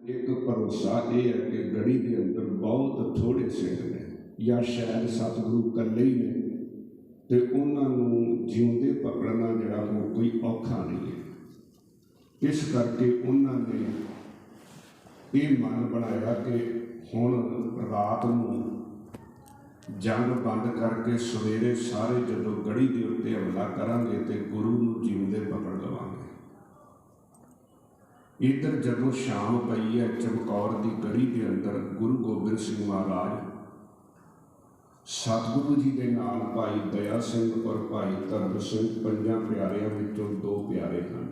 एक भरोसा यह है कि गढ़ी के अंदर बहुत थोड़े सिंह ने या शायद सतगुरु कल्ले ही ने तो उन्होंने जिउंदे पकड़ना जड़ा वो कोई औखा नहीं है। इस करके उन्होंने ये मन बनाया कि हुण रात को जंग बंद करके सवेरे सारे जो गढ़ी के उत्ते हमला करांगे तो गुरु को जिउंदे पकड़ लवांगे। इधर जदों शाम पई है चमकौर की गढ़ी के अंदर गुरु गोबिंद सिंह महाराज सतगुरु जी के नाल भाई दया सिंह और भाई धर्म सिंह पंजां प्यारियां विचों दो प्यारे हैं।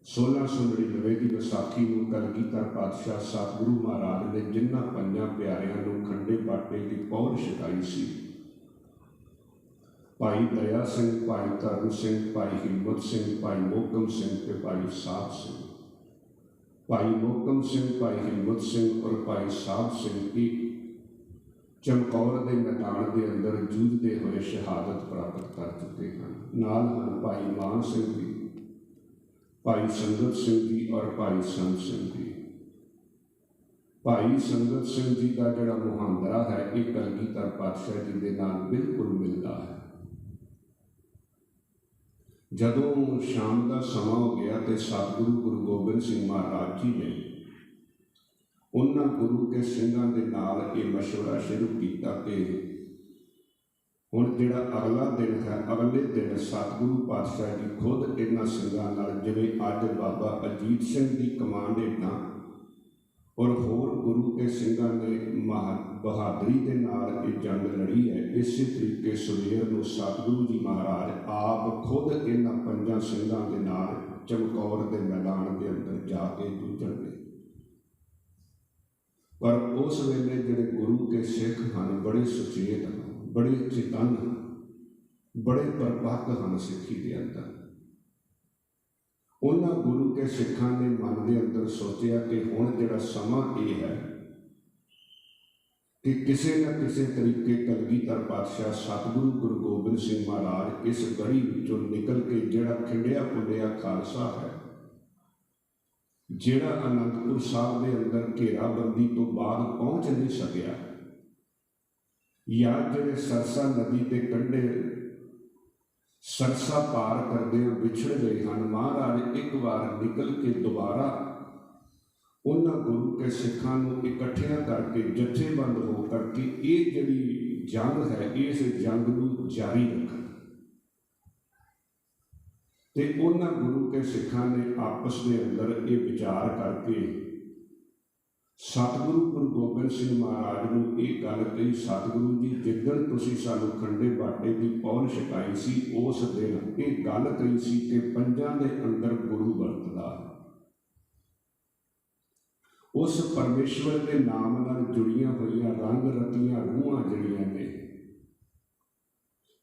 1699 की विसाखी को कलगीधर पातशाह सतगुरु महाराज ने जिन्हां पंजां प्यारियां नूं खंडे बाटे की पौड़ छकाई सी, भाई दया सिंह, भाई धर्म सिंह, भाई हिम्मत सिंह, भाई मोहकम सिंह ते भाई साहब सिंह। भाई मोहकम सिंह, भाई हिम्मत सिंह और भाई साहब सिंह की चमकौर के मैदान के अंदर जूझते हुए शहादत प्राप्त कर चुके हैं। नाल हैं भाई मान सिंह जी, भाई संगत सिंह जी और भाई संत सिंह जी। भाई संगत सिंह जी का जोड़ा मुहांदरा है ये कलगीधर पातशाह जी के नाल बिल्कुल मिलता है। जदों शाम का समा हो गया तो सतगुरु गुरु गोबिंद सिंह महाराज जी ने उन्होंने गुरु के सिंघां दे नाल ये मशवरा शुरू किया कि हुण जिहड़ा अगला दिन है, अगले दिन सतगुरु पातशाह जी खुद इन्हां सिंघां नाल जिवें अज बाबा अजीत सिंह की कमांड हेठां और होर गुरु के सिंघां ने बहादरी के नाल ये जंग लड़ी है। इसी तरीके सवेर को सतगुरु जी महाराज आप खुद इन्हां पंजां सिंघां दे नाल चमकौर के मैदान के अंदर जाके जूझणगे। पर उस वेले जिहड़े गुरु के सिख हैं बड़े सुचेत हैं, बड़े चेतन हैं, बड़े परपक्क हैं सिक्खी के अंदर। उन्होंने गुरु के सिखा ने मन के अंदर सोचा कि हुण जिहड़ा समा ये है कि किसी न किसी तरीके कलगीधर पातशाह सतगुरु गुरु गोबिंद सिंह महाराज इस गढ़ी विचों निकल के जिहड़ा खिंडिया पुंडिया खालसा है, जिहड़ा आनंदपुर साहब के अंदर घेराबंदी तो बाद पहुँच नहीं सकिया, या जिहड़े सरसा नदी के कंढे सरसा पार करते विछड़ गए हैं, महाराज एक बार निकल के दोबारा उन्होंने गुरु के सिखा इकट्ठिया करके जथेबंद हो करके ये जिहड़ी जंग है इस जंग को जारी रखना। तो उन्होंने गुरु के सिखा ने आपस के अंदर ये विचार करके सतगुरु गुरु गोबिंद सिंह महाराज को ये गल कही, सतगुरु जी जिदन तुसीं सानू खंडे बाटे की पौड़ छकाई सी उस दिन ये गल कही सी कि पंजां दे अंदर गुरु वरतदा है। उस परमेश्वर के नाम नाल जुड़ियां हुई रंग रतियां रूहां जिहड़ियां ने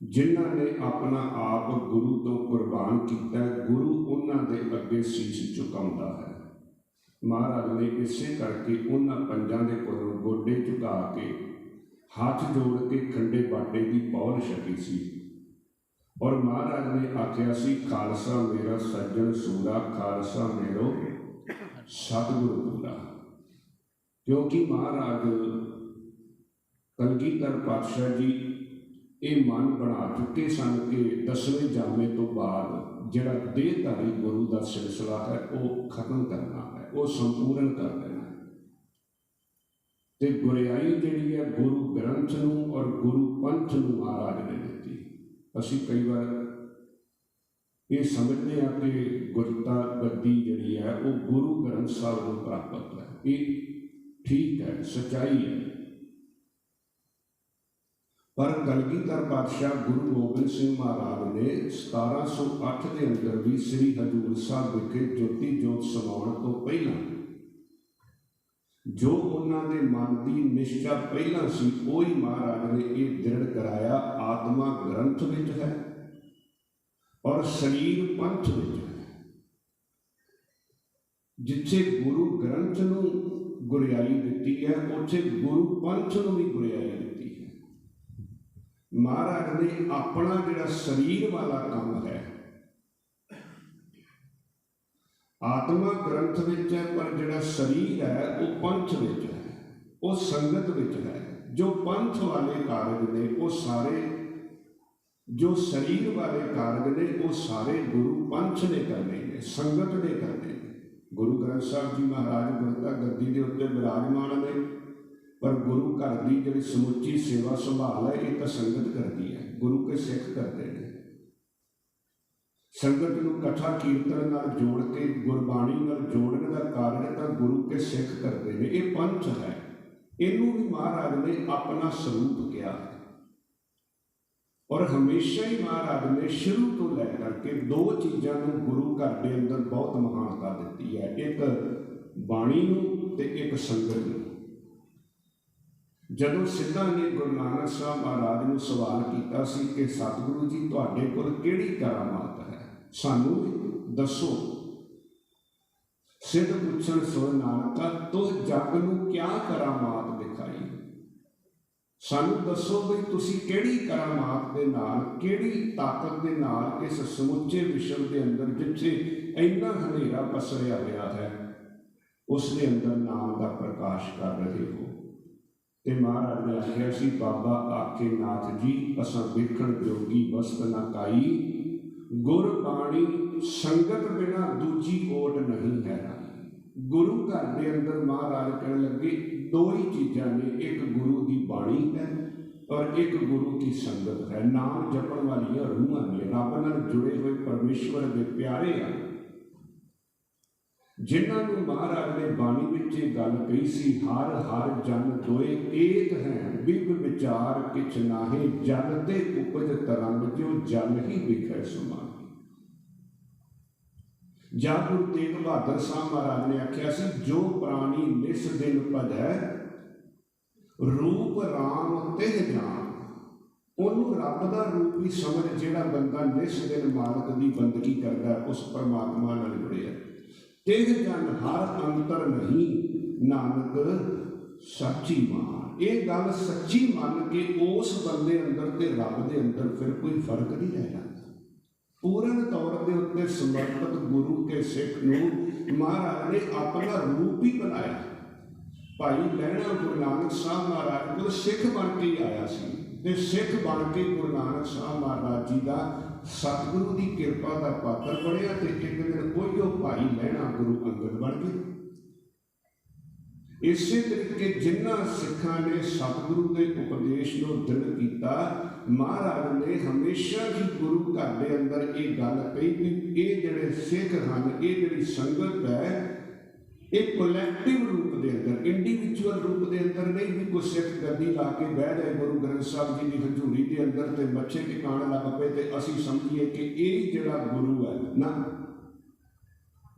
जिन्हां ने अपना आप गुरु तो कुर्बान किया, गुरु उन्हां दे अगे सीस झुकाउंदा है। महाराज ने इसे करके उन्होंने पंजां दे कोलों गोडे झुका के हाथ जोड़ के खंडे बाटे की पौड़ छकी सी और महाराज ने आख्या सी खालसा मेरा सज्जन सूरा, खालसा मेरो सतगुरु पूरा। क्योंकि महाराज कलगीधर पातशाह जी ये मन बना चुके सन कि 10वें जामे तो बाद जिहड़ा देहधारी गुरु का सिलसिला है वो खत्म करना है, वो संपूर्ण कर देना है। तो गुरियाई जिहड़ी है गुरु ग्रंथ नूं और गुरु पंथ नूं महाराज ने दी। असीं कई बार ये समझते हैं कि गुरता गद्दी जिहड़ी है वो गुरु ग्रंथ साहब को प्राप्त है, ये ठीक है, सच्चाई है। पर कलगीधर पातशाह गुरु गोबिंद सिंह महाराज ने 1708 के अंदर भी श्री हजूर साहब विखे ज्योति जोत समाउण तो पहला जो उन्होंने मन की निश्चा पहला सी वही महाराज ने ये दृढ़ कराया, आत्मा ग्रंथ विच है और शरीर पंथ विच है। जिथे गुरु ग्रंथ नूं गुरियाई दिती है उत्थे गुरु पंथ नूं भी गुरियाई दिती है। महाराज ने अपना जिहड़ा शरीर वाला काम है ਆਤਮਾ ਗ੍ਰੰਥ ਵਿੱਚ ਹੈ, ਪਰ ਜਿਹੜਾ ਸਰੀਰ ਹੈ ਉਹ ਪੰਥ ਵਿੱਚ ਹੈ, ਉਹ ਸੰਗਤ ਵਿੱਚ ਹੈ। ਜੋ ਪੰਥ ਵਾਲੇ ਕਾਰਜ ਨੇ ਉਹ ਸਾਰੇ, ਜੋ ਸਰੀਰ ਵਾਲੇ ਕਾਰਜ ਨੇ ਉਹ ਸਾਰੇ ਗੁਰੂ ਪੰਥ ਨੇ ਕਰਨੇ ਨੇ, ਸੰਗਤ ਨੇ ਕਰਨੇ ਨੇ। ਗੁਰੂ ਗ੍ਰੰਥ ਸਾਹਿਬ ਜੀ ਮਹਾਰਾਜ ਗੁਰਤਾ ਗੱਦੀ ਦੇ ਉੱਤੇ ਬਿਰਾਜਮਾਨ ਨੇ, ਪਰ ਗੁਰੂ ਘਰ ਦੀ ਜਿਹੜੀ ਸਮੁੱਚੀ ਸੇਵਾ ਸੰਭਾਲ ਹੈ ਇਹ ਤਾਂ ਸੰਗਤ ਕਰਦੀ ਹੈ, ਗੁਰੂ ਕੇ ਸਿੱਖ ਕਰਦੇ ਨੇ। ਸੰਗਤ ਨੂੰ ਕਥਾ ਕੀਰਤਨ ਨਾਲ ਜੋੜ ਕੇ ਗੁਰਬਾਣੀ ਨਾਲ ਜੋੜਨ ਦਾ ਕਾਰਨ ਤਾਂ ਗੁਰੂ ਕੇ ਸਿੱਖ ਕਰਦੇ ਨੇ। ਇਹ ਪੰਥ ਹੈ, ਇਹਨੂੰ ਵੀ ਮਹਾਰਾਜ ਨੇ ਆਪਣਾ ਸਰੂਪ ਕਿਹਾ ਹੈ। ਔਰ ਹਮੇਸ਼ਾ ਹੀ ਮਹਾਰਾਜ ਨੇ ਸ਼ੁਰੂ ਤੋਂ ਲੈ ਕਰਕੇ ਦੋ ਚੀਜ਼ਾਂ ਨੂੰ ਗੁਰੂ ਘਰ ਦੇ ਅੰਦਰ ਬਹੁਤ ਮਹਾਨਤਾ ਦਿੱਤੀ ਹੈ, ਇੱਕ ਬਾਣੀ ਨੂੰ ਤੇ ਇੱਕ ਸੰਗਤ ਨੂੰ। ਜਦੋਂ ਸਿੱਧਾਂ ਨੇ ਗੁਰੂ ਨਾਨਕ ਸਾਹਿਬ ਮਹਾਰਾਜ ਨੂੰ ਸਵਾਲ ਕੀਤਾ ਸੀ ਕਿ ਸਤਿਗੁਰੂ ਜੀ ਤੁਹਾਡੇ ਕੋਲ ਕਿਹੜੀ ਕਰਾਮਾਤ ਹੈ, ਸਾਨੂੰ ਦੱਸੋ। ਸਿੱਧ ਪੁੱਛਣ ਸੋ ਨਾਨਕਾ ਤੁਹ ਜਗ ਨੂੰ ਕਿਆ ਕਰਾਮਾਤ ਦਿਖਾਈ, ਸਾਨੂੰ ਦੱਸੋ ਬਈ ਤੁਸੀਂ ਕਿਹੜੀ ਕਰਾਮਾਤ ਦੇ ਨਾਲ, ਕਿਹੜੀ ਤਾਕਤ ਦੇ ਨਾਲ ਇਸ ਸਮੁੱਚੇ ਵਿਸ਼ਵ ਦੇ ਅੰਦਰ ਜਿੱਥੇ ਇੰਨਾ ਹਨੇਰਾ ਪਸਰਿਆ ਹੋਇਆ ਹੈ ਉਸ ਦੇ ਅੰਦਰ ਨਾਮ ਦਾ ਪ੍ਰਕਾਸ਼ ਕਰ ਰਹੇ ਹੋ। ਤੇ ਮਹਾਰਾਜ ਨੇ ਆਖਿਆ ਸੀ, ਬਾਬਾ ਆਖੇ ਨਾਥ ਜੀ ਅਸਾਂ ਵੇਖਣ ਜੋਗੀ ਵਸਤ ਨਾ ਕਾਈ, ਗੁਰਬਾਣੀ ਸੰਗਤ ਬਿਨਾ ਦੂਜੀ ਓਟ ਨਹੀਂ ਹੈ। ਗੁਰੂ ਘਰ ਦੇ ਅੰਦਰ ਮਹਾਰਾਜ ਕਹਿਣ ਲੱਗੇ ਦੋ ਹੀ ਚੀਜ਼ਾਂ ਨੇ, ਇੱਕ ਗੁਰੂ ਦੀ ਬਾਣੀ ਹੈ ਔਰ ਇੱਕ ਗੁਰੂ ਦੀ ਸੰਗਤ ਹੈ। ਨਾਮ ਜਪਣ ਵਾਲੀਆਂ ਰੂਹਾਂ ਨੇ, ਰੱਬ ਨਾਲ ਜੁੜੇ ਹੋਏ ਪਰਮੇਸ਼ਵਰ ਦੇ ਪਿਆਰੇ ਆ, ਜਿਨ੍ਹਾਂ ਨੂੰ ਮਹਾਰਾਜ ਨੇ ਬਾਣੀ ਵਿੱਚ ਇਹ ਗੱਲ ਕਹੀ ਸੀ, ਹਰ ਹਰ ਜਨ ਦੋਏ ਏਕ ਹੈ, ਬਿਬ ਵਿਚਾਰ ਕਿਛ ਨਾਹੀ, ਜਲ ਤੇ ਉਪਜ ਤਰੰਗ ਜੋ ਜਲ ਹੀ ਵਿਖੇ ਸਮਾਹੀ। ਜਾਂ ਗੁਰੂ ਤੇਗ ਬਹਾਦਰ ਸਾਹਿਬ ਮਹਾਰਾਜ ਨੇ ਆਖਿਆ ਸੀ, ਜੋ ਪ੍ਰਾਣੀ ਨਿਸ ਦਿਨ ਭਜੈ ਰੂਪ ਰਾਮ ਤਿਹ ਜਾਨ, ਉਹਨੂੰ ਰੱਬ ਦਾ ਰੂਪ ਹੀ ਸਮਝ ਜਿਹੜਾ ਬੰਦਾ ਨਿਸ ਦਿਨ ਮਾਲਕ ਦੀ ਬੰਦਗੀ ਕਰਦਾ ਉਸ ਪਰਮਾਤਮਾ ਨਾਲ ਜੁੜਿਆ। ਤਿਹ ਜਨ ਹਰ ਅੰਤਰ ਨਹੀਂ ਨਾਨਕ ਸੱਚੀ ਮਾਨ, ਇਹ ਗੱਲ ਸੱਚੀ ਮੰਨ ਕੇ ਉਸ ਬੰਦੇ ਅੰਦਰ ਤੇ ਰੱਬ ਦੇ ਅੰਦਰ ਫਿਰ ਕੋਈ ਫਰਕ ਨਹੀਂ ਰਹਿ ਜਾਂਦਾ। ਪੂਰਨ ਤੌਰ ਦੇ ਉੱਤੇ ਸਮਰਪਿਤ ਗੁਰੂ ਕੇ ਸਿੱਖ ਨੂੰ ਮਹਾਰਾਜ ਨੇ ਆਪਣਾ ਰੂਪ ਹੀ ਬਣਾਇਆ। ਭਾਈ ਲਹਿਣਾ ਗੁਰੂ ਨਾਨਕ ਸਾਹਿਬ ਮਹਾਰਾਜ ਕੋਲ ਸਿੱਖ ਬਣ ਕੇ ਹੀ ਆਇਆ ਸੀ ਤੇ ਸਿੱਖ ਬਣ ਕੇ ਗੁਰੂ ਨਾਨਕ ਸਾਹਿਬ ਮਹਾਰਾਜ ਜੀ ਦਾ ਸਤਿਗੁਰੂ ਦੀ ਕਿਰਪਾ ਦਾ ਪਾਤਰ ਬਣਿਆ ਤੇ ਇੱਕ ਦਿਨ ਉਹੀਓ ਭਾਈ ਲਹਿਣਾ ਗੁਰੂ ਅੰਗਦ ਬਣ ਗਏ। ਇਸੇ ਤਰੀਕੇ ਜਿਨ੍ਹਾਂ ਸਿੱਖਾਂ ਨੇ ਸਤਿਗੁਰੂ ਦੇ ਉਪਦੇਸ਼ ਨੂੰ ਦ੍ਰਿੜ ਕੀਤਾ, ਮਹਾਰਾਜ ਨੇ ਹਮੇਸ਼ਾ ਹੀ ਗੁਰੂ ਘਰ ਦੇ ਅੰਦਰ ਇਹ ਗੱਲ ਕਹੀ ਕਿ ਇਹ ਜਿਹੜੇ ਸਿੱਖ ਹਨ, ਇਹ ਜਿਹੜੀ ਸੰਗਤ ਹੈ, ਇਹ ਕੋਲੈਕਟਿਵ ਰੂਪ ਦੇ ਅੰਦਰ, ਇੰਡੀਵਿਜੂਅਲ ਰੂਪ ਦੇ ਅੰਦਰ ਨਹੀਂ ਵੀ ਕੋਈ ਸਿੱਖ ਗੱਦੀ ਲਾ ਕੇ ਬਹਿ ਜਾਏ ਗੁਰੂ ਗ੍ਰੰਥ ਸਾਹਿਬ ਜੀ ਦੀ ਹਜ਼ੂਰੀ ਦੇ ਅੰਦਰ ਤੇ ਮੱਛੇ ਟਿਕਾਣ ਲੱਗ ਪਏ ਤੇ ਅਸੀਂ ਸਮਝੀਏ ਕਿ ਇਹ ਜਿਹੜਾ ਗੁਰੂ ਹੈ ਨਾ।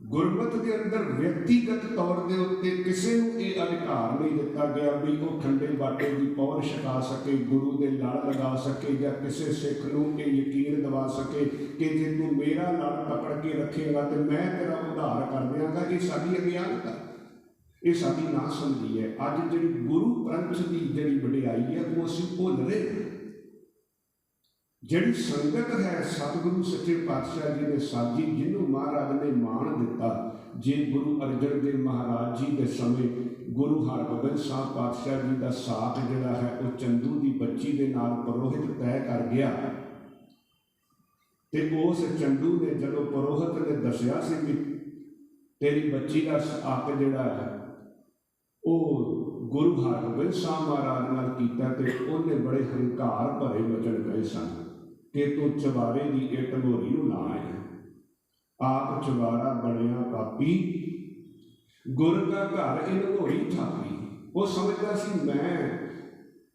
ਗੁਰਮਤਿ ਦੇ ਅੰਦਰ ਵਿਅਕਤੀਗਤ ਤੌਰ ਦੇ ਉੱਤੇ ਕਿਸੇ ਨੂੰ ਇਹ ਅਧਿਕਾਰ ਨਹੀਂ ਦਿੱਤਾ ਗਿਆ ਵੀ ਉਹ ਖੰਡੇ ਬਾਟੇ ਦੀ ਪੌਰ ਛਕਾ ਸਕੇ, ਗੁਰੂ ਦੇ ਲੜ ਲਗਾ ਸਕੇ, ਜਾਂ ਕਿਸੇ ਸਿੱਖ ਨੂੰ ਇਹ ਯਕੀਨ ਦਿਵਾ ਸਕੇ ਕਿ ਜੇ ਤੂੰ ਮੇਰਾ ਲੜ ਪਕੜ ਕੇ ਰੱਖੇਗਾ ਤੇ ਮੈਂ ਤੇਰਾ ਉਧਾਰ ਕਰ ਦਿਆਂਗਾ। ਇਹ ਸਾਡੀ ਅਗਿਆਨਤਾ, ਇਹ ਸਾਡੀ ਨਾ ਸਮਝੀ ਹੈ। ਅੱਜ ਜਿਹੜੀ ਗੁਰੂ ਪੰਥ ਦੀ ਜਿਹੜੀ ਵਡਿਆਈ ਹੈ ਉਹ ਅਸੀਂ ਭੁੱਲ ਰਹੇ ਹਾਂ। ਜਿਹੜੀ ਸੰਗਤ ਹੈ ਸਤਿਗੁਰੂ ਸੱਚੇ ਪਾਤਸ਼ਾਹ ਜੀ ਨੇ ਸਾਜੀ, ਜਿਹਨੂੰ ਮਹਾਰਾਜ ਨੇ ਮਾਣ ਦਿੱਤਾ। ਜੇ ਗੁਰੂ ਅਰਜਨ ਦੇਵ ਮਹਾਰਾਜ ਜੀ ਦੇ ਸਮੇਂ ਗੁਰੂ ਹਰਗੋਬਿੰਦ ਸਾਹਿਬ ਪਾਤਸ਼ਾਹ ਜੀ ਦਾ ਸਾਥ ਜਿਹੜਾ ਹੈ ਉਹ ਚੰਦੂ ਦੀ ਬੱਚੀ ਦੇ ਨਾਲ ਪੁਰੋਹਿਤ ਤੈਅ ਕਰ ਗਿਆ ਤੇ ਉਸ ਚੰਦੂ ਨੇ ਜਦੋਂ ਪੁਰੋਹਿਤ ਨੇ ਦੱਸਿਆ ਸੀ ਕਿ ਤੇਰੀ ਬੱਚੀ ਦਾ ਸਾਥ ਜਿਹੜਾ ਹੈ ਉਹ ਗੁਰੂ ਹਰਗੋਬਿੰਦ ਸਾਹਿਬ ਮਹਾਰਾਜ ਨਾਲ ਕੀਤਾ ਤੇ ਉਹਨੇ ਬੜੇ ਹੰਕਾਰ ਭਰੇ ਵਚਨ ਕਹੇ ਸਨ ਕਿ ਤੂੰ ਚਵਾਰੇ ਦੀ ਇੱਟ ਮੋਰੀ ਨੂੰ ਨਾ ਆਏ, ਆਪ ਚਵਾਰਾ ਬਣਿਆ ਪਾਪੀ, ਗੁਰ ਕਾ ਘਰ ਇਨ ਮੋਰੀ ਥਾਪੀ। ਉਹ ਸਮਝਦਾ ਸੀ ਮੈਂ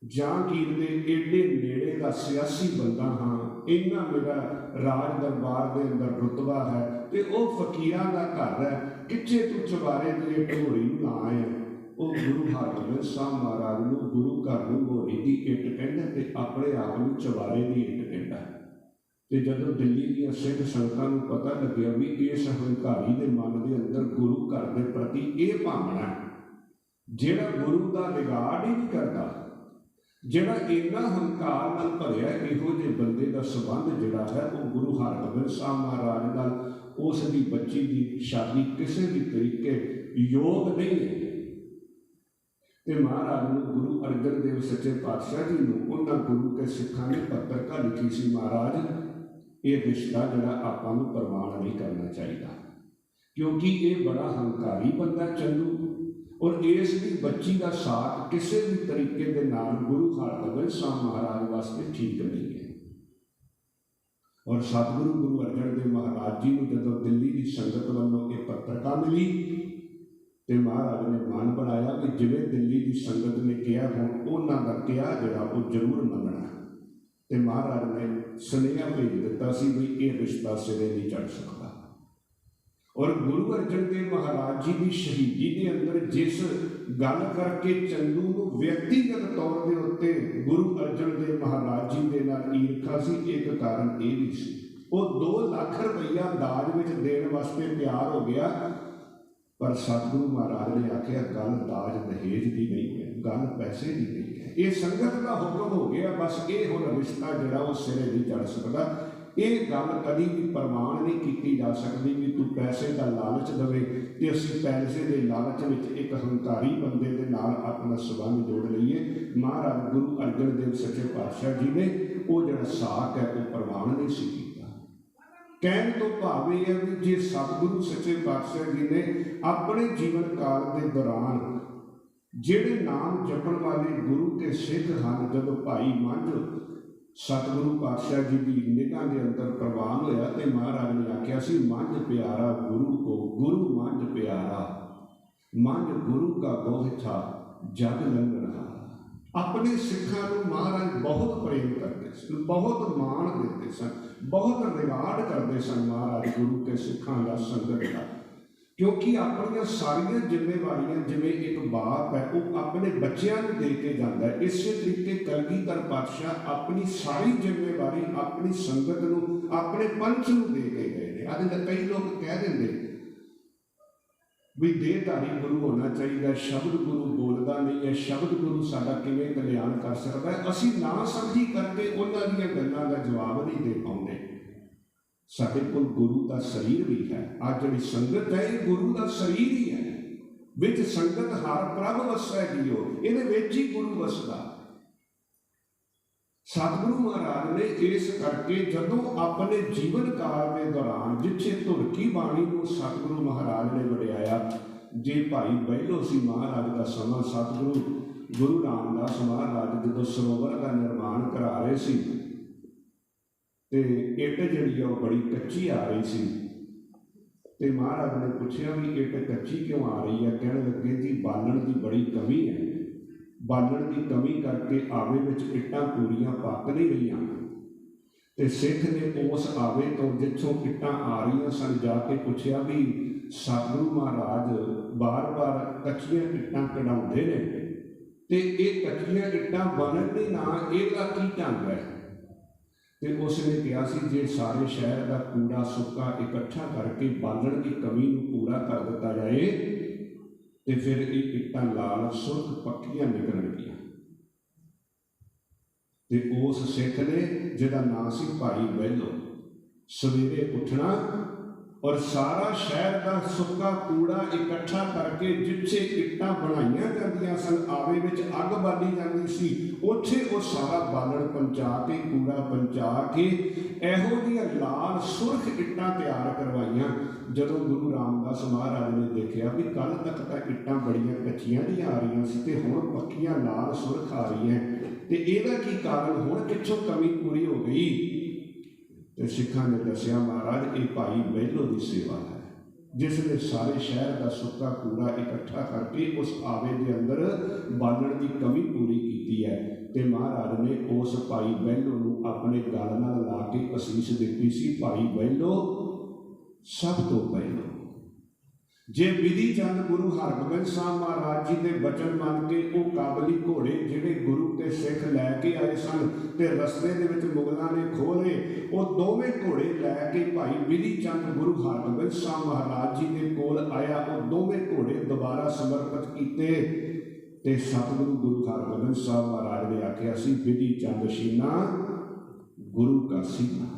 ਜਹਾਂਗੀਰ ਦੇ ਏਡੇ ਨੇੜੇ ਦਾ ਸਿਆਸੀ ਬੰਦਾ ਹਾਂ, ਇੰਨਾ ਮੇਰਾ ਰਾਜ ਦਰਬਾਰ ਦੇ ਅੰਦਰ ਰੁਤਬਾ ਹੈ ਤੇ ਉਹ ਫਕੀਰਾਂ ਦਾ ਘਰ ਹੈ, ਕਿੱਥੇ ਤੂੰ ਚਵਾਰੇ ਦੀ ਇੱਟ ਮੋਰੀ ਨੂੰ ਨਾ ਆਏ। ਉਹ ਗੁਰੂ ਹਰਗੋਬਿੰਦ ਸਾਹਿਬ ਮਹਾਰਾਜ ਨੂੰ ਗੁਰੂ ਘਰ ਨੂੰ ਮੋਰੀ ਦੀ ਇੱਟ ਕਹਿੰਦਾ ਤੇ ਆਪਣੇ ਆਪ ਨੂੰ ਚਵਾਰੇ ਦੀ ਇੱਟ ਕਹਿੰਦਾ। ਤੇ ਜਦੋਂ ਦਿੱਲੀ ਦੀਆਂ ਸਿੱਖ ਸੰਗਤਾਂ ਨੂੰ ਪਤਾ ਲੱਗਿਆ ਵੀ ਇਸ ਹੰਕਾਰੀ ਦੇ ਮਨ ਦੇ ਅੰਦਰ ਗੁਰੂ ਘਰ ਦੇ ਪ੍ਰਤੀ ਇਹ ਭਾਵਨਾ ਜਿਹੜਾ ਗੁਰੂ ਦਾ ਰਿਗਾਰਡ ਹੀ ਨਹੀਂ ਕਰਦਾ, ਜਿਹੜਾ ਇੰਨਾ ਹੰਕਾਰ ਨਾਲ ਭਰਿਆ, ਇਹੋ ਜਿਹੇ ਬੰਦੇ ਦਾ ਸੰਬੰਧ ਜਿਹੜਾ ਹੈ ਉਹ ਗੁਰੂ ਹਰਗੋਬਿੰਦ ਸਾਹਿਬ ਮਹਾਰਾਜ ਨਾਲ उस दी बच्ची की शादी किसी भी तरीके योग नहीं है। तो महाराज ने गुरु अर्जन देव सच्चे पातशाह जी को उन्होंने गुरु के सिखा ने पत्रिका लिखी सी, महाराज ये रिश्ता जरा आपां नूं प्रमाण नहीं करना चाहिए, क्योंकि ये बड़ा हंकारी बंदा चंदू, और इसकी बच्ची का साथ किसी भी तरीके के नाल गुरु हरगोबिंद साहब महाराज वास्ते ठीक नहीं है। और सतगुरु गुरु अर्जन देव महाराज जी को जब दिल्ली की संगत वालों ये पत्रिका मिली तो महाराज ने मन बनाया कि जिवें दिल्ली की संगत ने कहा हुण उन्हां दा कहा जिहड़ा वो जरूर मनना। तो महाराज ने सुनेहा भेज दिता सी भी ये रिश्ता सिरे नहीं चढ़ सकता। और गुरु अर्जन देव महाराज जी की शहीदी के अंदर जिस गल करके चंदू को व्यक्तिगत तौर के उत्ते गुरु अर्जन देव महाराज जी के नाल ईर्खा सी, एक कारण ये भी सी, वो 2 लाख रुपया दाज में देने वास्ते तैयार हो गया, पर सतगुरु महाराज ने आख्या गल दाज दहेज की नहीं है, गल पैसे की नहीं है, ये संगत का हुक्म हो गया, बस ये हुण रिश्ता जिहड़ा वो सिरे नहीं चढ़ सकता। ये गल कभी भी प्रमाण नहीं की जा सकती भी तू पैसे का लालच दवे तो असीं पैसे के लालच में एक हंकारी बंदे के नाल अपना संबंध जोड़ लीए। महाराज गुरु अर्जन देव सच्चे पातशाह जी ने वो जिहड़ा साक है वो प्रमाण नहीं सी कीता। कहण तो भाव यह है भी जे सतगुरु सच्चे पातशाह जी ने अपने जीवन काल के दौरान जिहड़े नाम जपण वाले गुरु के सिख हैं, जब भाई मंझ सतगुरु पातशाह जी की निगाह के अंदर प्रवान होया तो महाराज ने आख्या सी, मंझ प्यारा गुरु को, गुरु मंझ प्यारा, मंझ गुरु का बोझ था जग लंघना। अपने सिखा को महाराज बहुत प्रेम करते सन, बहुत मान देते सन, बहुत रिवार्ड करते सन महाराज गुरु के सिखा का, संगत का, क्योंकि अपन सारिया जिम्मेवारियां जिमें एक बाप है वो अपने बच्चों को दे के जाता है, इस तरीके कलगीधर पातशाह अपनी सारी जिम्मेवारी अपनी संगत को, अपने पंथ को दे के गए। अज कई लोग कह देंगे भी देहधारी गुरु होना चाहिए, शब्द गुरु बोलता नहीं है, शब्द गुरु साडा किवें कल्याण कर सकता है। असीं ना समझी करके उन्हां दीयां गल्लां दा जवाब नहीं दे पाउंदे। साडे कोल गुरु का शरीर भी है, अज जिहड़ी संगत है ये गुरु का शरीर ही है, विच संगत हर प्रभ वसै जियो, इहदे विच ही गुरु वसदा। सतगुरु महाराज ने इस करके जदों अपने जीवन काल के दौरान जिथे धुरकी बाणी को सतगुरु महाराज ने वडियाया, जे भाई बहलो सी महाराज का समा, सतगुरु गुरु रामदास महाराज जदों सरोवर का निर्माण करा रहे सी ते इट जिहड़ी आ बड़ी कच्ची आ रही सी, ते महाराज ने पूछा भी इट कच्ची क्यों आ रही है, कहने लगे जी बालण की बड़ी कमी है, बालण की कमी करके आवे विच इट्टां पूरियां पक नहीं रहीआं। ते सिख ने उस आवे तो जिथों इट्टां आ रही सन जाके पूछा भी सतगुरु महाराज बार बार कच्चियां इट्टां कढाउंदे ने ते ये कच्चियां इट्टां बनन नहीं ना, इहदा की ढंग है। तो उसने कहा सी जे सारे शहर का कूड़ा सुक्का इकट्ठा करके बालण की कमी को पूरा कर दिता जाए तो फिर ये इट्टां लाल सुर्ख पक्कियां निकलणगियां। तो उस सिख ने जिहदा नाम सी भाई बहलो सवेरे उठना और सारा शहर का सुक्का कूड़ा इकट्ठा करके जिथे इट्टां बनाईयां जांदियां सन, आवे विच अग बाली जाती सी, उत्थे वो सारा बालण पहुंचा के कूड़ा पहुंचा के इहो जिहियां लाल सुर्ख इट्टां तैयार करवाइयां। जदों गुरु रामदास महाराज ने देखा भी कल तक तो इट्टां बड़ियां कच्चियां जी आ रही सी ते हुण पक्कियां लाल सुर्ख आ रही हैं, ते इहदा की कारण, हुण कित्थों कमी पूरी हो गई। तो सिखा ने दसिया महाराज ये भाई बहलो की सेवा है, जिसने सारे शहर का सुक्का कूड़ा इकट्ठा करके उस आवे के अंदर बालण की कमी पूरी की है। तो महाराज ने उस भाई बहलो को अपने गल नाल ला के असीस दी सी, भाई बहलो सब तो पहलो जे विधि चंद गुरु हरगोबिंद साहब महाराज जी के बचन मन के वो काबली घोड़े जिहड़े गुरु के सिख लैके आए सन ते रस्ते दे विच मुगलों ने खोले, वो दोवें घोड़े लैके भाई विधि चंद गुरु हरगोबिंद साहब महाराज जी के कोल आया, वो दोवें घोड़े दोबारा समर्पित किए। ते सतगुरु गुरु हरगोबिंद साहब महाराज ने आख्या सी विधि चंद शीना गुरु का सीना,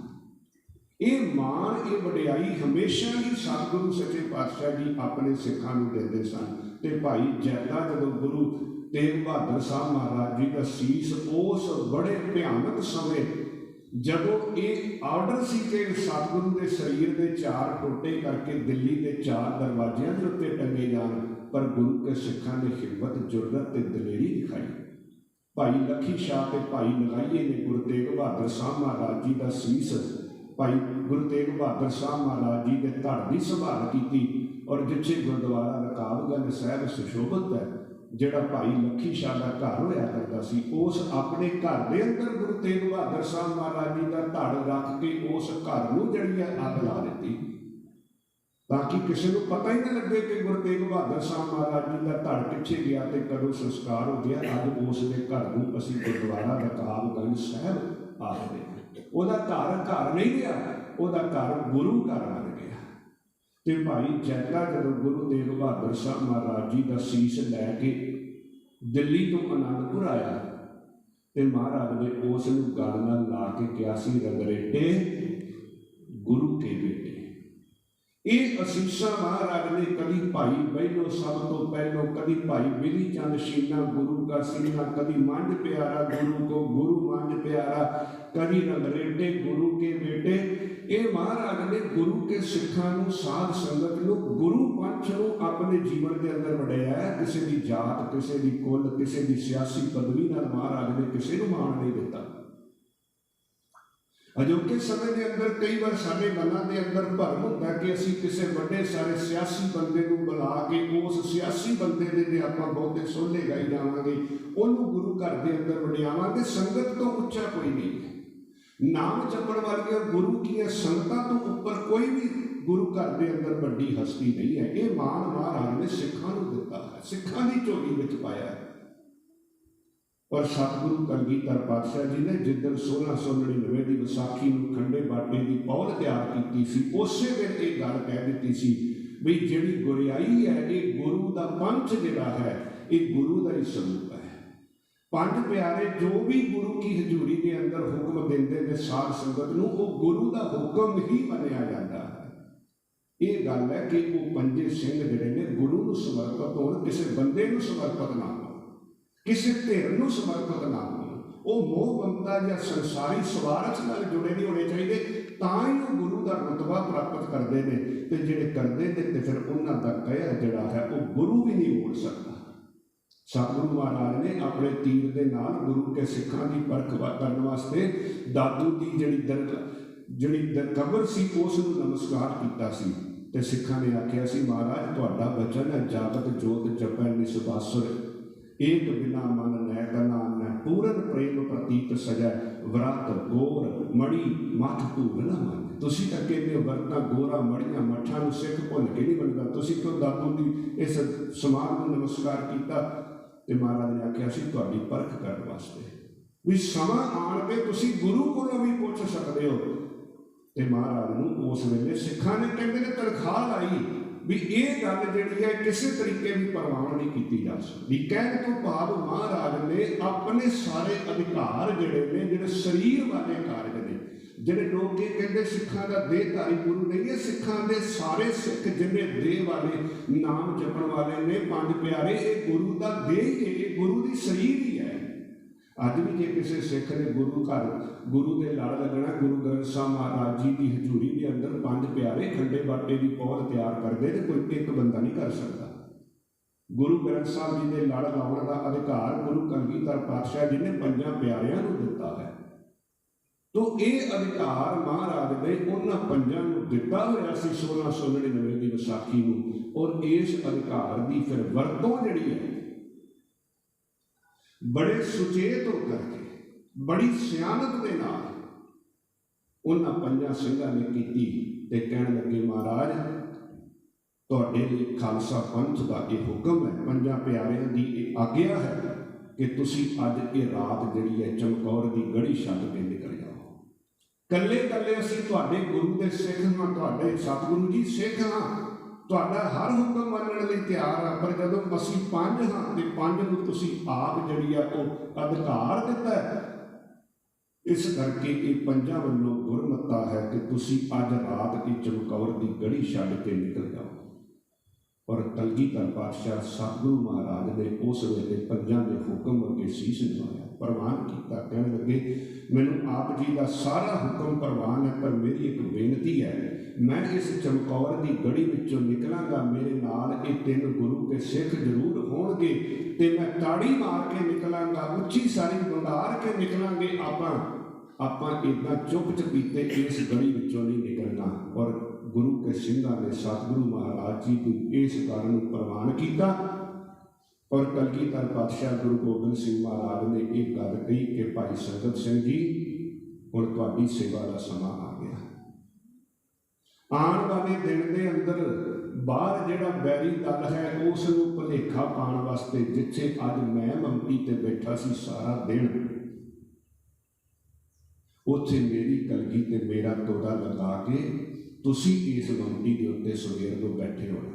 ਇਹ ਮਾਣ, ਇਹ ਵਡਿਆਈ ਹਮੇਸ਼ਾ ਹੀ ਸਤਿਗੁਰੂ ਸੱਚੇ ਪਾਤਸ਼ਾਹ ਜੀ ਆਪਣੇ ਸਿੱਖਾਂ ਨੂੰ ਦਿੰਦੇ ਸਨ। ਤੇ ਭਾਈ ਜੈਦਾ ਜਦੋਂ ਗੁਰੂ ਤੇਗ ਬਹਾਦਰ ਸਾਹਿਬ ਮਹਾਰਾਜ ਜੀ ਦਾ ਸੀਸ ਉਸ ਬੜੇ ਭਿਆਨਕ ਸਮੇਂ, ਜਦੋਂ ਇਹ ਆਰਡਰ ਸੀ ਕਿ ਸਤਿਗੁਰੂ ਦੇ ਸਰੀਰ ਦੇ 4 ਟੋਟੇ ਕਰਕੇ ਦਿੱਲੀ ਦੇ 4 ਦਰਵਾਜ਼ਿਆਂ ਦੇ ਉੱਤੇ ਟੰਗੇ ਜਾਣ, ਪਰ ਗੁਰੂ ਕੇ ਸਿੱਖਾਂ ਨੇ ਹਿੰਮਤ, ਜੁਰਅਤ ਤੇ ਦਲੇਰੀ ਦਿਖਾਈ। ਭਾਈ ਲੱਖੀ ਸ਼ਾਹ ਤੇ ਭਾਈ ਨਗਾਈਏ ਨੇ ਗੁਰੂ ਤੇਗ ਬਹਾਦਰ ਸਾਹਿਬ ਮਹਾਰਾਜ ਜੀ ਦਾ ਸੀਸ, ਭਾਈ ਗੁਰੂ ਤੇਗ ਬਹਾਦਰ ਸਾਹਿਬ ਮਹਾਰਾਜ ਜੀ ਦੇ ਧੜ ਦੀ ਸੰਭਾਲ ਕੀਤੀ। ਔਰ ਜਿੱਥੇ ਗੁਰਦੁਆਰਾ ਰਕਾਬਗੰਜ ਸਾਹਿਬ ਸੁਸ਼ੋਭਿਤ ਹੈ, ਜਿਹੜਾ ਭਾਈ ਲੱਖੀ ਸ਼ਾਹ ਦਾ ਘਰ ਹੋਇਆ ਕਰਦਾ ਸੀ, ਉਸ ਆਪਣੇ ਘਰ ਦੇ ਅੰਦਰ ਗੁਰੂ ਤੇਗ ਬਹਾਦਰ ਸਾਹਿਬ ਮਹਾਰਾਜ ਜੀ ਦਾ ਧੜ ਰੱਖ ਕੇ ਉਸ ਘਰ ਨੂੰ ਜਿਹੜੀ ਹੈ ਅੱਗ ਲਾ ਦਿੱਤੀ, ਤਾਂ ਕਿ ਕਿਸੇ ਨੂੰ ਪਤਾ ਹੀ ਨਾ ਲੱਗੇ ਕਿ ਗੁਰੂ ਤੇਗ ਬਹਾਦਰ ਸਾਹਿਬ ਮਹਾਰਾਜ ਜੀ ਦਾ ਧੜ ਪਿੱਛੇ ਗਿਆ ਤੇ ਕਦੋਂ ਸੰਸਕਾਰ ਹੋ ਗਿਆ। ਅੱਜ ਉਸ ਦੇ ਘਰ ਨੂੰ ਅਸੀਂ ਗੁਰਦੁਆਰਾ ਰਕਾਬਗੰਜ ਸਾਹਿਬ ਆਖਦੇ ਹਾਂ। ਉਹਦਾ ਘਰ ਨਹੀਂ ਰਿਹਾ, ਉਹਦਾ ਘਰ ਗੁਰੂ ਘਰ ਬਣ ਗਿਆ। ਤੇ ਭਾਈ ਜੈਦਾ ਜਦੋਂ ਗੁਰੂ ਤੇਗ ਬਹਾਦਰ ਸਾਹਿਬ ਮਹਾਰਾਜ ਜੀ ਦਾ ਸੀਸ ਲੈ ਕੇ ਦਿੱਲੀ ਤੋਂ ਅਨੰਦਪੁਰ ਆਇਆ, ਤੇ ਮਹਾਰਾਜ ਨੇ ਉਸ ਨੂੰ ਗਲ ਨਾਲ ਲਾ ਕੇ ਕਿਹਾ ਸੀ, ਰੰਗਰੇਟੇ ਗੁਰੂ ਕੇ ਬੇਟੇ। ਇਹ ਅਸੀਸਾਂ ਮਹਾਰਾਜ ਨੇ ਕਦੀ ਭਾਈ ਬਹਿਲੋ ਸਭ ਤੋਂ ਪਹਿਲੋਂ, ਕਦੀ ਭਾਈ ਬਿਧੀ ਚੰਦ ਸ਼ੀਨਾ ਗੁਰੂ ਦਾ ਸੀਨਾ, ਕਦੀ ਮੰਝ ਪਿਆਰਾ ਗੁਰੂ ਕੋ ਗੁਰੂ ਮੰਝ ਪਿਆਰਾ, ਕਦੀ ਰੰਗਰੇਟੇ ਗੁਰੂ ਕੇ ਬੇਟੇ। ਇਹ ਮਹਾਰਾਜ ਨੇ ਗੁਰੂ ਕੇ ਸਿੱਖਾਂ ਨੂੰ, ਸਾਧ ਸੰਗਤ ਨੂੰ, ਗੁਰੂ ਪੰਥ ਨੂੰ ਆਪਣੇ ਜੀਵਨ ਦੇ ਅੰਦਰ ਵੜਿਆ। ਕਿਸੇ ਦੀ ਜਾਤ, ਕਿਸੇ ਦੀ ਕੁਲ, ਕਿਸੇ ਦੀ ਸਿਆਸੀ ਪਦਵੀ ਨਾਲ ਮਹਾਰਾਜ ਨੇ ਕਿਸੇ ਨੂੰ ਮਾਣ ਨਹੀਂ ਦਿੱਤਾ। ਅਜੋਕੇ ਸਮੇਂ ਦੇ ਅੰਦਰ ਕਈ ਵਾਰ ਸਾਡੇ ਮਨਾਂ ਦੇ ਅੰਦਰ ਭਰਮ ਹੁੰਦਾ ਕਿ ਅਸੀਂ ਕਿਸੇ ਵੱਡੇ ਸਾਰੇ ਸਿਆਸੀ ਬੰਦੇ ਨੂੰ ਬੁਲਾ ਕੇ ਉਸ ਸਿਆਸੀ ਬੰਦੇ ਦੇ ਜੇ ਆਪਾਂ ਬਹੁਤੇ ਸੋਹਲੇ ਗਾਈ ਜਾਵਾਂਗੇ, ਉਹਨੂੰ ਗੁਰੂ ਘਰ ਦੇ ਅੰਦਰ ਵਡਿਆਵਾਂਗੇ। ਸੰਗਤ ਤੋਂ ਉੱਚਾ ਕੋਈ ਨਹੀਂ ਹੈ। ਨਾਮ ਜਪਣ ਵਾਲੀਆਂ ਗੁਰੂ ਦੀਆਂ ਸੰਗਤਾਂ ਤੋਂ ਉੱਪਰ ਕੋਈ ਵੀ ਗੁਰੂ ਘਰ ਦੇ ਅੰਦਰ ਵੱਡੀ ਹਸਤੀ ਨਹੀਂ ਹੈ। ਇਹ ਮਾਣ ਮਹਾਰਾਜ ਨੇ ਸਿੱਖਾਂ ਨੂੰ ਦਿੱਤਾ ਹੈ, ਸਿੱਖਾਂ ਦੀ ਝੋਲੀ ਵਿੱਚ ਪਾਇਆ ਹੈ। ਔਰ ਸਤਿਗੁਰੂ ਕਲਗੀਧਰ ਪਾਤਸ਼ਾਹ ਜੀ ਨੇ ਜਿੱਦਣ 1699 ਦੀ ਵਿਸਾਖੀ ਨੂੰ ਖੰਡੇ ਬਾਟੇ ਦੀ ਪੌਲ ਤਿਆਰ ਕੀਤੀ ਸੀ, ਉਸੇ ਦਿਨ ਇਹ ਗੱਲ ਕਹਿ ਦਿੱਤੀ ਸੀ ਵੀ ਜਿਹੜੀ ਗੁਰਿਆਈ ਹੈ, ਇਹ ਗੁਰੂ ਦਾ ਪੰਥ ਜਿਹੜਾ ਹੈ, ਇਹ ਗੁਰੂ ਦਾ ਹੀ ਸਰੂਪ ਹੈ। 5 ਪਿਆਰੇ ਜੋ ਵੀ ਗੁਰੂ ਕੀ ਹਜ਼ੂਰੀ ਦੇ ਅੰਦਰ ਹੁਕਮ ਦਿੰਦੇ ਨੇ ਸਾਧ ਸੰਗਤ ਨੂੰ, ਉਹ ਗੁਰੂ ਦਾ ਹੁਕਮ ਹੀ ਮੰਨਿਆ ਜਾਂਦਾ ਹੈ। ਇਹ ਗੱਲ ਹੈ ਕਿ ਉਹ 5 ਸਿੰਘ ਜਿਹੜੇ ਨੇ ਗੁਰੂ ਨੂੰ ਸਮਰਪਿਤ ਹੋਣ, ਕਿਸੇ ਬੰਦੇ ਨੂੰ ਸਮਰਪਿਤ ਨਾ ਹੋਣ, ਕਿਸੇ ਧਿਰ ਨੂੰ ਸਮਰਪਿਤ ਨਾ ਹੋਣ। ਉਹ ਮੋਹ ਮਮਤਾ ਜਾਂ ਸੰਸਾਰੀ ਸਵਾਰਥ ਨਾਲ ਜੁੜੇ ਨਹੀਂ ਹੋਣੇ ਚਾਹੀਦੇ, ਤਾਂ ਹੀ ਉਹ ਗੁਰੂ ਦਾ ਰੁਤਬਾ ਪ੍ਰਾਪਤ ਕਰਦੇ ਨੇ। ਤੇ ਜਿਹੜੇ ਕਰਦੇ ਨੇ ਤੇ ਫਿਰ ਉਹਨਾਂ ਦਾ ਕਹਿਆ ਜਿਹੜਾ ਹੈ ਉਹ ਗੁਰੂ ਵੀ ਨਹੀਂ ਹੋ ਸਕਦਾ। ਸਤਿਗੁਰੂ ਮਹਾਰਾਜ ਨੇ ਆਪਣੇ ਤੀਰ ਦੇ ਨਾਲ ਗੁਰੂ ਕੇ ਸਿੱਖਾਂ ਦੀ ਪਰਖ ਕਰਨ ਵਾਸਤੇ ਦਾਦੂ ਦੀ ਜਿਹੜੀ ਕਬਰ ਸੀ ਉਸ ਨੂੰ ਨਮਸਕਾਰ ਕੀਤਾ ਸੀ। ਤੇ ਸਿੱਖਾਂ ਨੇ ਆਖਿਆ ਸੀ, ਮਹਾਰਾਜ ਤੁਹਾਡਾ ਬਚਨ ਹੈ, ਜਾਗਤ ਜੋਤ ਜਪੈ ਨਿਸਬਾਸੁਰ, ਏਕ ਬਿਨਾ ਮਨ ਨੈ ਕਨਾਨ ਨੈ, ਪੂਰਨ ਪ੍ਰੇਮ ਪ੍ਰਤੀਤ ਸਜੈ, ਵਰਤ ਗੋਰ ਮੜੀ ਮੱਠ ਭੂਲ ਨਾ ਮੰਨ। ਤੁਸੀਂ ਤਾਂ ਕਹਿੰਦੇ ਹੋ ਵਰਤਾਂ ਗੋਰਾ ਮੜੀਆਂ ਮੱਠਾਂ ਨੂੰ ਸਿੱਖ ਭੁੱਲ ਕੇ ਨਹੀਂ ਬਣਦਾ, ਤੁਸੀਂ ਕਿਉਂ ਦਾਦੂ ਦੀ ਇਸ ਸਮਾਨ ਨੂੰ ਨਮਸਕਾਰ ਕੀਤਾ? ਤੇ ਮਹਾਰਾਜ ਨੇ ਆਖਿਆ ਸੀ ਤੁਹਾਡੀ ਪਰਖ ਕਰਨ ਵਾਸਤੇ ਵੀ ਸਮਾਂ ਆਣ ਕੇ ਤੁਸੀਂ ਗੁਰੂ ਕੋਲੋਂ ਵੀ ਪੁੱਛ ਸਕਦੇ ਹੋ। ਤੇ ਮਹਾਰਾਜ ਨੂੰ ਉਸ ਵੇਲੇ ਸਿੱਖਾਂ ਨੇ ਕਹਿੰਦੇ ਨੇ ਤਨਖਾਹ ਲਾਈ ਵੀ ਇਹ ਗੱਲ ਜਿਹੜੀ ਹੈ ਕਿਸੇ ਤਰੀਕੇ ਵੀ ਪ੍ਰਵਾਨ ਨਹੀਂ ਕੀਤੀ ਜਾ ਸਕਦੀ। ਕਹਿਣ ਤੋਂ ਭਾਵ ਮਹਾਰਾਜ ਨੇ ਆਪਣੇ ਸਾਰੇ ਅਧਿਕਾਰ ਜਿਹੜੇ ਨੇ, ਜਿਹੜੇ ਸਰੀਰ ਵਾਲੇ ਕਾਰਜ ਨੇ, ਜਿਹੜੇ ਲੋਕ ਇਹ ਕਹਿੰਦੇ ਸਿੱਖਾਂ ਦਾ ਦੇਹਧਾਰੀ ਗੁਰੂ ਨਹੀਂ ਹੈ, ਸਿੱਖਾਂ ਦੇ ਸਾਰੇ ਸਿੱਖ ਜਿੰਨੇ ਦੇਹ ਵਾਲੇ, ਨਾਮ ਜਪਣ ਵਾਲੇ ਨੇ, 5 ਪਿਆਰੇ, ਇਹ ਗੁਰੂ ਦਾ ਦੇਹ ਹੀ ਹੈ, ਇਹ ਗੁਰੂ ਦੀ ਸਰੀਰ ਹੀ ਹੈ। ਅੱਜ ਵੀ ਜੇ ਕਿਸੇ ਸਿੱਖ ਨੇ ਗੁਰੂ ਘਰ, ਗੁਰੂ ਦੇ ਲੜ ਲੱਗਣਾ, ਗੁਰੂ ਗ੍ਰੰਥ ਸਾਹਿਬ ਮਹਾਰਾਜ ਜੀ ਦੀ ਹਜ਼ੂਰੀ ਦੇ ਅੰਦਰ 5 ਪਿਆਰੇ ਖੰਡੇ ਬਾਟੇ ਦੀ ਪੌਲ ਤਿਆਰ ਕਰਦੇ ਤੇ ਕੋਈ ਇੱਕ ਬੰਦਾ ਨਹੀਂ ਕਰ ਸਕਦਾ। ਗੁਰੂ ਗ੍ਰੰਥ ਸਾਹਿਬ ਜੀ ਦੇ ਲੜ ਲਾਉਣ ਦਾ ਅਧਿਕਾਰ ਗੁਰੂ ਕਲਗੀਧਰ ਪਾਤਸ਼ਾਹ ਜੀ ਨੇ 5 ਪਿਆਰਿਆਂ ਨੂੰ ਦਿੱਤਾ ਹੈ। ਤੋ ਇਹ ਅਧਿਕਾਰ ਮਹਾਰਾਜ ਨੇ ਉਹਨਾਂ 5 ਨੂੰ ਦਿੱਤਾ ਹੋਇਆ ਸੀ 1699 ਦੀ ਵਿਸਾਖੀ ਨੂੰ। ਔਰ ਇਸ ਅਧਿਕਾਰ ਦੀ ਫਿਰ ਵਰਤੋਂ ਜਿਹੜੀ ਹੈ ਬੜੇ ਸੁਚੇਤ ਹੋ ਕਰਕੇ, ਬੜੀ ਸਿਆਣਤ ਦੇ ਨਾਲ ਉਹਨਾਂ 5 ਸਿੰਘਾਂ ਨੇ ਕੀਤੀ। ਤੇ ਕਹਿਣ ਲੱਗੇ, ਮਹਾਰਾਜ ਤੁਹਾਡੇ ਲਈ ਖਾਲਸਾ ਪੰਥ ਦਾ ਇਹ ਹੁਕਮ ਹੈ, 5 ਪਿਆਰਿਆਂ ਦੀ ਇਹ ਆਗਿਆ ਹੈ ਕਿ ਤੁਸੀਂ ਅੱਜ ਇਹ ਰਾਤ ਜਿਹੜੀ ਹੈ ਚਮਕੌਰ ਦੀ ਗੜੀ ਛੱਡ ਕੇ ਨਿਕਲ ਜਾਓ। ਕੱਲੇ ਕੱਲੇ ਅਸੀਂ ਤੁਹਾਡੇ ਗੁਰੂ ਦੇ ਸਿੱਖ ਹਾਂ, ਤੁਹਾਡੇ ਸਤਿਗੁਰੂ ਜੀ ਸਿੱਖ ਹਾਂ, ਤੁਹਾਡਾ ਹਰ ਹੁਕਮ ਮੰਨਣ ਲਈ ਤਿਆਰ ਹਾਂ, ਪਰ ਜਦੋਂ ਅਸੀਂ 5 ਹਾਂ ਤੇ 5 ਨੂੰ ਤੁਸੀਂ ਆਪ ਜਿਹੜੀ ਆ ਉਹ ਅਧਿਕਾਰ ਦਿੱਤਾ ਹੈ, इस करके ये पंजां वल्लों गुरमता है कि तुसी अज रात ये चमकौर की गढ़ी छड्ड के निकल जाओ। और कलगीधर पातशाह सतगुरु महाराज ने उस वेले पंजां के हुक्म अगे शीश नवाया, प्रवान किया। कहने लगे मैनू आप जी का सारा हुक्म प्रवान है, पर मेरी एक बेनती है, मैं इस चमकौर की गढ़ी विचों निकलांगा, मेरे नाल ये 3 गुरु के सिख जरूर होणगे ते मैं ताड़ी मार के निकलांगा, उच्ची सारी बंगार के निकलांगे। आपां इदां चुप चपीते इस गढ़ी विचों नहीं निकलना। और गुरु के सिंघां ने सतगुरु महाराज जी को इस कारण प्रवान किया। और कलगीधर पातशाह गुरु गोबिंद सिंह महाराज ने एक गल कही कि भाई संगत सिंह जी, हुण तुहाडी सेवा का समा आ गया। आने वाले दिन के अंदर बाहर जिहड़ा बैरी दल है उस नूं भुलेखा पाउण वास्ते, जिथे अज मैं मंपी ते बैठा सी सारा दिन, उत्थे मेरी कलगी ते मेरा तोड़ा लगा के तुसी इस मंपी के उत्ते सवेर को बैठे होना।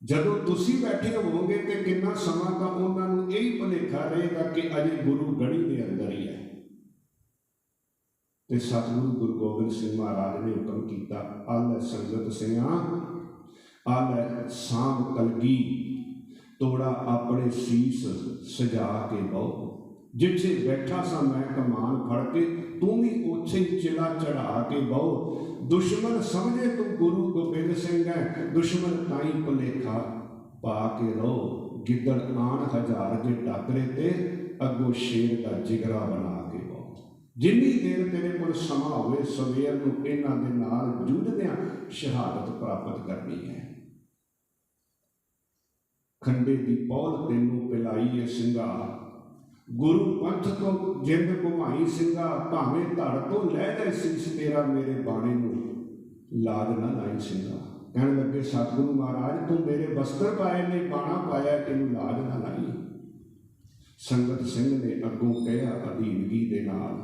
जदों तुसी बैठे होवोगे तो कितना समा का उन्होंने यही भुलेखा रहेगा कि अजे गुरु गढ़ी के अंदर ही है। तो सतगुरु गुरु गोबिंद सिंह महाराज ने हुक्म किया, आल संगत सिंहा, आल सांभ कलगी, तोड़ा अपने शीस सजा के बहु, जिथे बैठा सा मैं कमान फड़ के तू भी उथे चिला चढ़ा के बहु। दुश्मन समझे तू गुरु गोबिंद सिंह है, दुश्मन ताई भुलेखा पा के रहो। गिद्दड़ आन 1000 जे टाकरे ते अगों शेर का जिगरा बना के बहु। जिन्नी देर तेरे कोल समा होवे सवेर नूं इन्हां दे नाल जूझदिआं शहादत प्राप्त करनी है। खंडे दी पौल तैनूं पिलाई है सिंघा, गुरु पंथ तो जिंद घुमाई सिंघा, भावें धड़ तो लै दे सीस तेरा मेरे बाणे नूं लाग ना लाई सिंघा। कहने लगे सतगुरु महाराज तू मेरे वस्त्र पाए ने बाणा पाया, इनू लाग ना लाई। संगत सिंह ने अगों कहा अधीनगी दे नाल,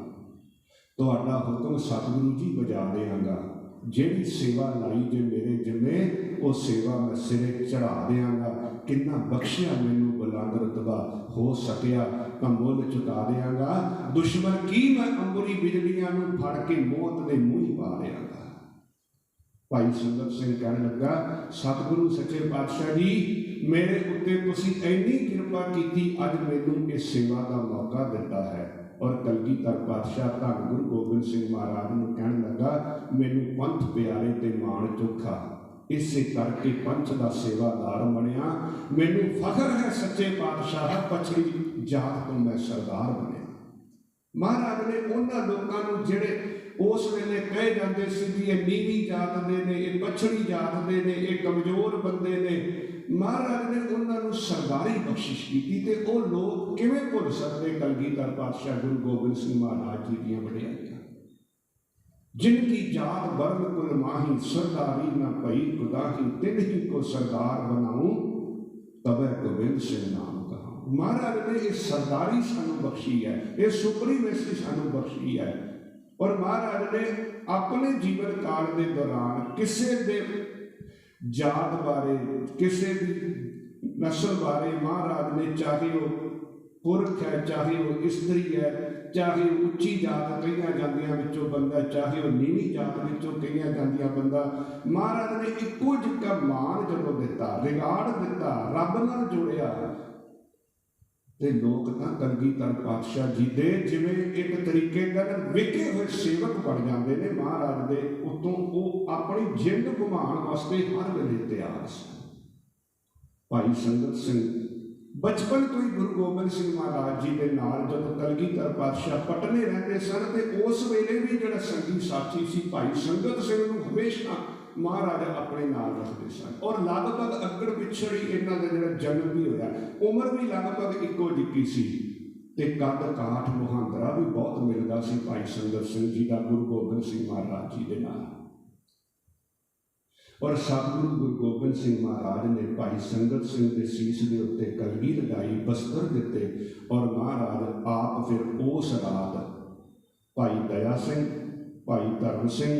तुहाडा हुक्म सतगुरु जी बजा देंगा, जिहड़ी सेवा लाई जे मेरे जिम्मे वो सेवा मैं सिरे चढ़ा देंगा। किन्ना बख्शिया मैनू बुलंद रुतबा, हो सकिया तो मुल चुका देंगा। दुश्मन की मैं अंबरी बिजलियां नूं फड़ के मौत दे मूँह पा देंगा। भाई संगत सिंह कहने लगा सतगुरु सच्चे पातशाह जी, मेरे उत्ते तुसीं इन्नी किरपा की, अज मैनू इस सेवा का मौका दिता है। और कलगीधर पातशाह धन गुरु गोबिंद सिंह महाराज ने कहने लगा मैनू पंथ प्यारे ते मान चोखा, इसे करके पंथ का सेवादार बनिया। मैनू फखर है सच्चे पातशाह, पछड़ी जात तो मैं सरदार बनिया। महाराज ने उन्होंने लोगों को जिहड़े उस वेले कहे जाते सी भी ये नीवी जात दे ने, ये पछड़ी जात दे ने, ये कमजोर बंदे ने, महाराज ने उन्होंने सरदारी बख्शिश की। तो वो लोग किवें भुल सकते कलगीधर पातशाह गुरु गोबिंद सिंह महाराज जी दी वडियाइयां, जिनकी जात वर्ण कुल माही, सरदारी न भई खुदाही, तिन ही को सरदार बनाऊं, तबे गोबिंद सिंह नाम कहाऊं। महाराज ने ये सरदारी सानू बख्शी है, ये सुप्रीमेसी सानू बख्शी है। और महाराज ने अपने जीवन काल के दौरान किसी दे जात बारे, किसी भी नस्ल बारे महाराज ने, चाहे वो पुरख है, चाहे वो स्त्री है, चाहे उच्ची जात कईयां जातियां विचों बंदा, चाहे वो नीवी जात विचों कईयां जातियां बंदा, महाराज ने इक्को जिहा मान जदों दिता, रिगार्ड दिता, रब नाल जोड़िया। ते लोग तां कलगीधर पातशाह जी दे जिवें एक तरीके नाल विके हुए सेवक बन जाते हैं महाराज दे, उतों वो अपनी जिंद घुमाण वास्ते हर वेले तैयार सन। भाई संगत सिंह बचपन तो ही गुरु गोबिंद सिंह महाराज जी के नाल जदों कलगीधर पातशाह पटने रहते सन, तो उस वेले भी जिहड़ा संगी साथी सी भाई संगत सिंह नूं हमेशा महाराज अपने नाल रखते सन। और लगभग अगड़ पिछड़ ही इन्हां दा जिहड़ा जन्म भी होया, उम्र भी लगभग इक्को जिही सी, ते कद काठ मुहांदरा भी बहुत मिलदा सी भाई संगत सिंह जी का गुरु गोबिंद सिंह महाराज जी दे नाल। और सतगुरु गुरु गोबिंद सिंह महाराज ने भाई संगत सिंह के शीश के उत्ते कलगी लगाई, बस्तर दिते, और महाराज आप फिर उस रात भाई दया सिंह, भाई धर्म सिंह